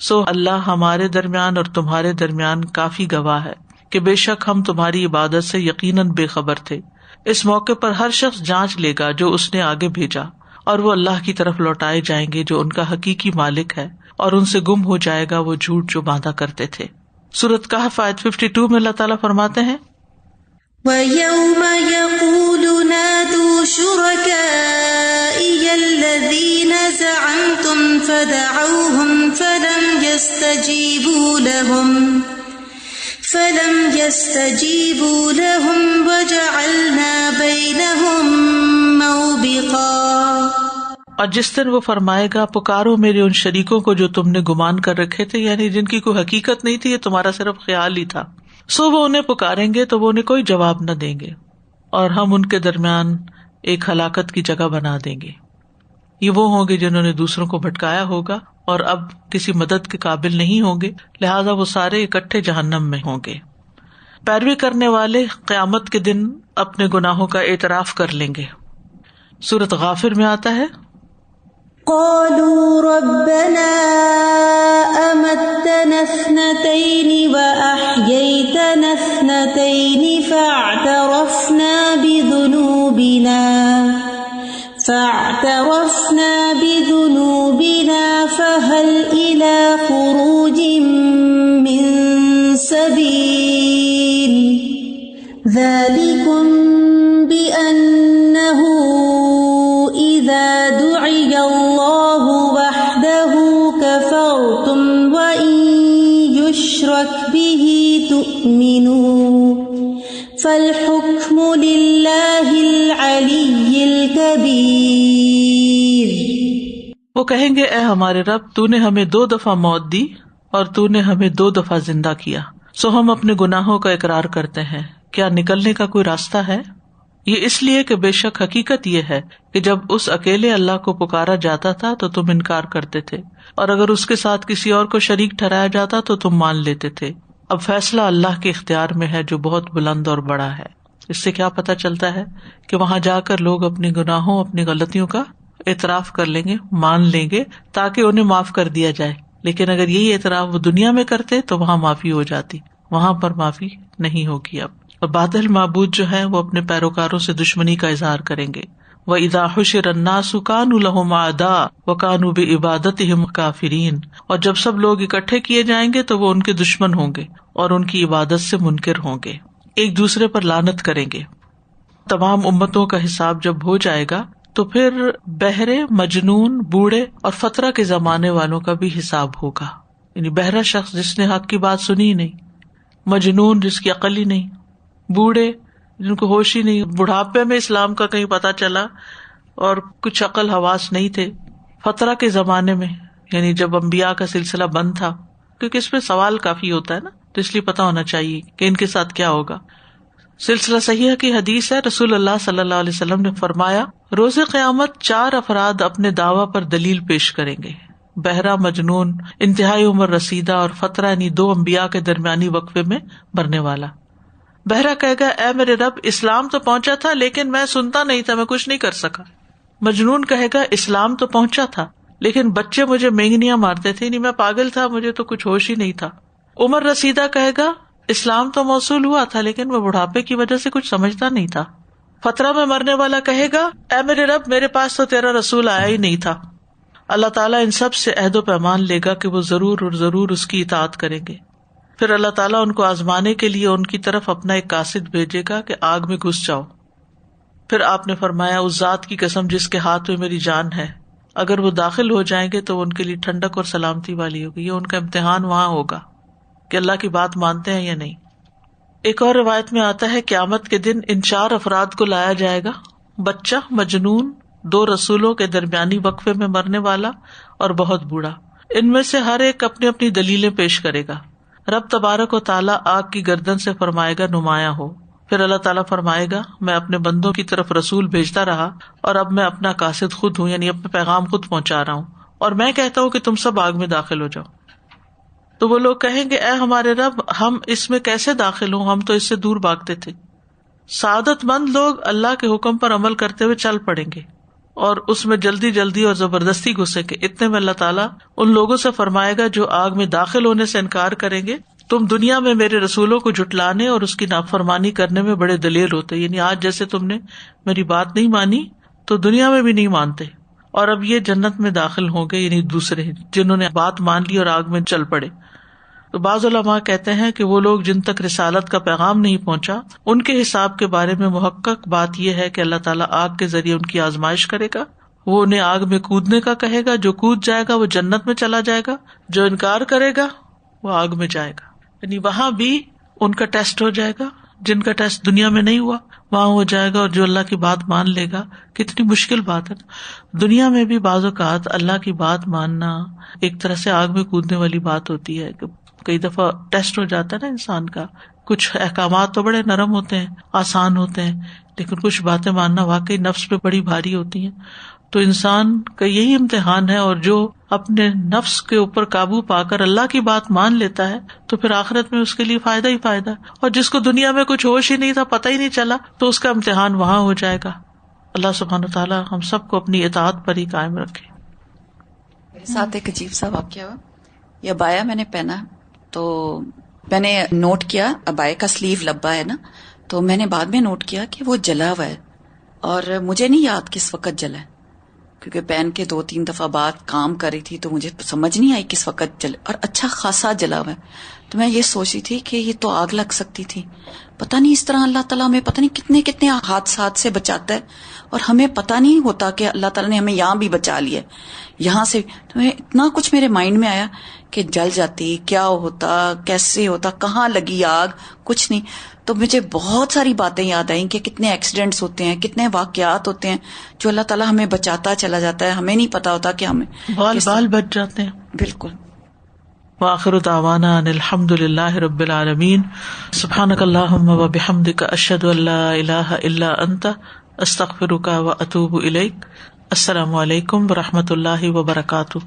سو اللہ ہمارے درمیان اور تمہارے درمیان کافی گواہ ہے کہ بے شک ہم تمہاری عبادت سے یقیناً بے خبر تھے. اس موقع پر ہر شخص جانچ لے گا جو اس نے آگے بھیجا، اور وہ اللہ کی طرف لوٹائے جائیں گے جو ان کا حقیقی مالک ہے، اور ان سے گم ہو جائے گا وہ جھوٹ جو باندھا کرتے تھے. سورۃ کہف آیت 52 میں اللہ تعالیٰ فرماتے ہیں وَيَوْمَ يَقُولُ نَادُوا شُرَكَائِيَ الَّذِينَ زَعَمْتُمْ فَدَعَوْهُمْ فلم يستجيبوا لهم وجعلنا بينهم موبقا. اور جس دن وہ فرمائے گا پکارو میرے ان شریکوں کو جو تم نے گمان کر رکھے تھے، یعنی جن کی کوئی حقیقت نہیں تھی، یہ تمہارا صرف خیال ہی تھا. سو وہ انہیں پکاریں گے تو وہ انہیں کوئی جواب نہ دیں گے، اور ہم ان کے درمیان ایک ہلاکت کی جگہ بنا دیں گے. یہ وہ ہوں گے جنہوں نے دوسروں کو بھٹکایا ہوگا اور اب کسی مدد کے قابل نہیں ہوں گے، لہذا وہ سارے اکٹھے جہنم میں ہوں گے. پیروی کرنے والے قیامت کے دن اپنے گناہوں کا اعتراف کر لیں گے. سورۃ غافر میں آتا ہے قالوا ربنا أمتنا اثنتين وأحييتنا اثنتين فاعترفنا بذنوبنا فهل إلى خروج من سبيل ذلكم بأنه إذا دعي الله وحده كفرتم وإن يشرك به تؤمنوا فالحكم لله العلي الكبير. وہ کہیں گے اے ہمارے رب، تو نے ہمیں 2 دفعہ موت دی اور تو نے ہمیں 2 دفعہ زندہ کیا، سو ہم اپنے گناہوں کا اقرار کرتے ہیں، کیا نکلنے کا کوئی راستہ ہے؟ یہ اس لیے کہ بے شک حقیقت یہ ہے کہ جب اس اکیلے اللہ کو پکارا جاتا تھا تو تم انکار کرتے تھے، اور اگر اس کے ساتھ کسی اور کو شریک ٹھہرایا جاتا تو تم مان لیتے تھے. اب فیصلہ اللہ کے اختیار میں ہے جو بہت بلند اور بڑا ہے. اس سے کیا پتہ چلتا ہے کہ وہاں جا کر لوگ اپنے گناہوں، اپنی غلطیوں کا اعتراف کر لیں گے، مان لیں گے تاکہ انہیں معاف کر دیا جائے. لیکن اگر یہی اعتراف وہ دنیا میں کرتے تو وہاں معافی ہو جاتی، وہاں پر معافی نہیں ہوگی. اب اور باطل معبود جو ہیں وہ اپنے پیروکاروں سے دشمنی کا اظہار کریں گے. وَإِذَا حُشِرَ النَّاسُ كَانُوا لَهُمْ أَعْدَاءً وَكَانُوا بِعِبَادَتِهِمْ كَافِرِينَ. اور جب سب لوگ اکٹھے کیے جائیں گے تو وہ ان کے دشمن ہوں گے اور ان کی عبادت سے منکر ہوں گے، ایک دوسرے پر لعنت کریں گے. تمام امتوں کا حساب جب ہو جائے گا تو پھر بہرے، مجنون، بوڑھے اور فترہ کے زمانے والوں کا بھی حساب ہوگا. یعنی بہرا شخص جس نے حق کی بات سنی نہیں، مجنون جس کی عقل ہی نہیں، بوڑھے جن کو ہوش ہی نہیں، بڑھاپے میں اسلام کا کہیں پتہ چلا اور کچھ عقل حواس نہیں تھے. فترہ کے زمانے میں یعنی جب انبیاء کا سلسلہ بند تھا، کیونکہ اس میں سوال کافی ہوتا ہے نا، تو اس لیے پتہ ہونا چاہیے کہ ان کے ساتھ کیا ہوگا. سلسلہ صحیحہ کی حدیث ہے، رسول اللہ صلی اللہ علیہ وسلم نے فرمایا روز قیامت 4 افراد اپنے دعویٰ پر دلیل پیش کریں گے: بہرا، مجنون، انتہائی عمر رسیدہ اور فترہ یعنی 2 انبیاء کے درمیانی وقفے میں مرنے والا. بہرا کہے گا اے میرے رب، اسلام تو پہنچا تھا لیکن میں سنتا نہیں تھا، میں کچھ نہیں کر سکا. مجنون کہے گا اسلام تو پہنچا تھا لیکن بچے مجھے مینگنیاں مارتے تھے، نہیں میں پاگل تھا، مجھے تو کچھ ہوش ہی نہیں تھا. عمر رسیدہ کہے گا اسلام تو موصول ہوا تھا لیکن میں بڑھاپے کی وجہ سے کچھ سمجھتا نہیں تھا. فترہ میں مرنے والا کہے گا اے میرے رب، میرے پاس تو تیرا رسول آیا ہی نہیں تھا. اللہ تعالیٰ ان سب سے عہد و پیمان لے گا کہ وہ ضرور اور ضرور اس کی اطاعت کریں گے. پھر اللہ تعالیٰ ان کو آزمانے کے لیے ان کی طرف اپنا ایک قاصد بھیجے گا کہ آگ میں گھس جاؤ. پھر آپ نے فرمایا اس ذات کی قسم جس کے ہاتھ میں میری جان ہے، اگر وہ داخل ہو جائیں گے تو ان کے لیے ٹھنڈک اور سلامتی والی ہوگی. یہ ان کا امتحان وہاں ہوگا کہ اللہ کی بات مانتے ہیں یا نہیں. ایک اور روایت میں آتا ہے قیامت کے دن ان 4 افراد کو لایا جائے گا: بچہ، مجنون، 2 رسولوں کے درمیانی وقفے میں مرنے والا اور بہت بوڑھا. ان میں سے ہر ایک اپنی اپنی دلیلیں پیش کرے گا. رب تبارک و تعالیٰ آگ کی گردن سے فرمائے گا نمایاں ہو. پھر اللہ تعالیٰ فرمائے گا میں اپنے بندوں کی طرف رسول بھیجتا رہا اور اب میں اپنا قاصد خود ہوں، یعنی اپنا پیغام خود پہنچا رہا ہوں، اور میں کہتا ہوں کہ تم سب آگ میں داخل ہو جاؤ. تو وہ لوگ کہیں گے اے ہمارے رب، ہم اس میں کیسے داخل ہوں، ہم تو اس سے دور بھاگتے تھے. سعادت مند لوگ اللہ کے حکم پر عمل کرتے ہوئے چل پڑیں گے اور اس میں جلدی جلدی اور زبردستی گھسیں گے. اتنے میں اللہ تعالیٰ ان لوگوں سے فرمائے گا جو آگ میں داخل ہونے سے انکار کریں گے تم دنیا میں میرے رسولوں کو جھٹلانے اور اس کی نافرمانی کرنے میں بڑے دلیر ہوتے، یعنی آج جیسے تم نے میری بات نہیں مانی تو دنیا میں بھی نہیں مانتے، اور اب یہ جنت میں داخل ہوں گے، یعنی دوسرے جنہوں نے بات مان لی اور آگ میں چل پڑے. تو بعض علماء کہتے ہیں کہ وہ لوگ جن تک رسالت کا پیغام نہیں پہنچا ان کے حساب کے بارے میں محقق بات یہ ہے کہ اللہ تعالیٰ آگ کے ذریعے ان کی آزمائش کرے گا. وہ انہیں آگ میں کودنے کا کہے گا، جو کود جائے گا وہ جنت میں چلا جائے گا، جو انکار کرے گا وہ آگ میں جائے گا. یعنی وہاں بھی ان کا ٹیسٹ ہو جائے گا، جن کا ٹیسٹ دنیا میں نہیں ہوا وہاں ہو جائے گا، اور جو اللہ کی بات مان لے گا. کتنی مشکل بات ہے. دنیا میں بھی بعض اوقات اللہ کی بات ماننا ایک طرح سے آگ میں کودنے والی بات ہوتی ہے. کئی دفعہ ٹیسٹ ہو جاتا ہے نا انسان کا. کچھ احکامات تو بڑے نرم ہوتے ہیں، آسان ہوتے ہیں، لیکن کچھ باتیں ماننا واقعی نفس پہ بڑی بھاری ہوتی ہیں. تو انسان کا یہی امتحان ہے، اور جو اپنے نفس کے اوپر قابو پا کر اللہ کی بات مان لیتا ہے تو پھر آخرت میں اس کے لیے فائدہ ہی فائدہ. اور جس کو دنیا میں کچھ ہوش ہی نہیں تھا، پتہ ہی نہیں چلا، تو اس کا امتحان وہاں ہو جائے گا. اللہ سبحانہ وتعالیٰ ہم سب کو اپنی اطاعت پر ہی قائم رکھے. میرے ساتھ ایک عجیب سا واقعہ ہوا. یہ ابایا میں نے پہنا تو میں نے نوٹ کیا، ابایا کا سلیو لبا ہے نا، تو میں نے بعد میں نوٹ کیا کہ وہ جلا ہوا ہے، اور مجھے نہیں یاد کس وقت جلا ہے، کیونکہ پہن کے 2-3 دفعہ بعد کام کر رہی تھی تو مجھے سمجھ نہیں آئی کس وقت جلے، اور اچھا خاصا جلا ہوا ہے. تو میں یہ سوچ رہی تھی کہ یہ تو آگ لگ سکتی تھی. پتہ نہیں اس طرح اللہ تعالیٰ ہمیں پتہ نہیں کتنے کتنے حادثات سے بچاتا ہے، اور ہمیں پتہ نہیں ہوتا کہ اللہ تعالیٰ نے ہمیں یہاں بھی بچا لیا یہاں سے. تو اتنا کچھ میرے مائنڈ میں آیا کہ جل جاتی کیا ہوتا، کیسے ہوتا، کہاں لگی آگ، کچھ نہیں. تو مجھے بہت ساری باتیں یاد آئیں کہ کتنے ایکسیڈنٹس ہوتے ہیں، کتنے واقعات ہوتے ہیں جو اللہ تعالیٰ ہمیں بچاتا چلا جاتا ہے، ہمیں نہیں پتا ہوتا کہ ہمیں بال بچ جاتے ہیں. بالکل. وآخر دعوانا ان الحمد للہ رب العالمین. سبحانک اللہم وبحمدک، اشہد ان لا الہ الا انت، استغفرک واتوب الیک. السلام علیکم ورحمۃ اللہ وبرکاتہ.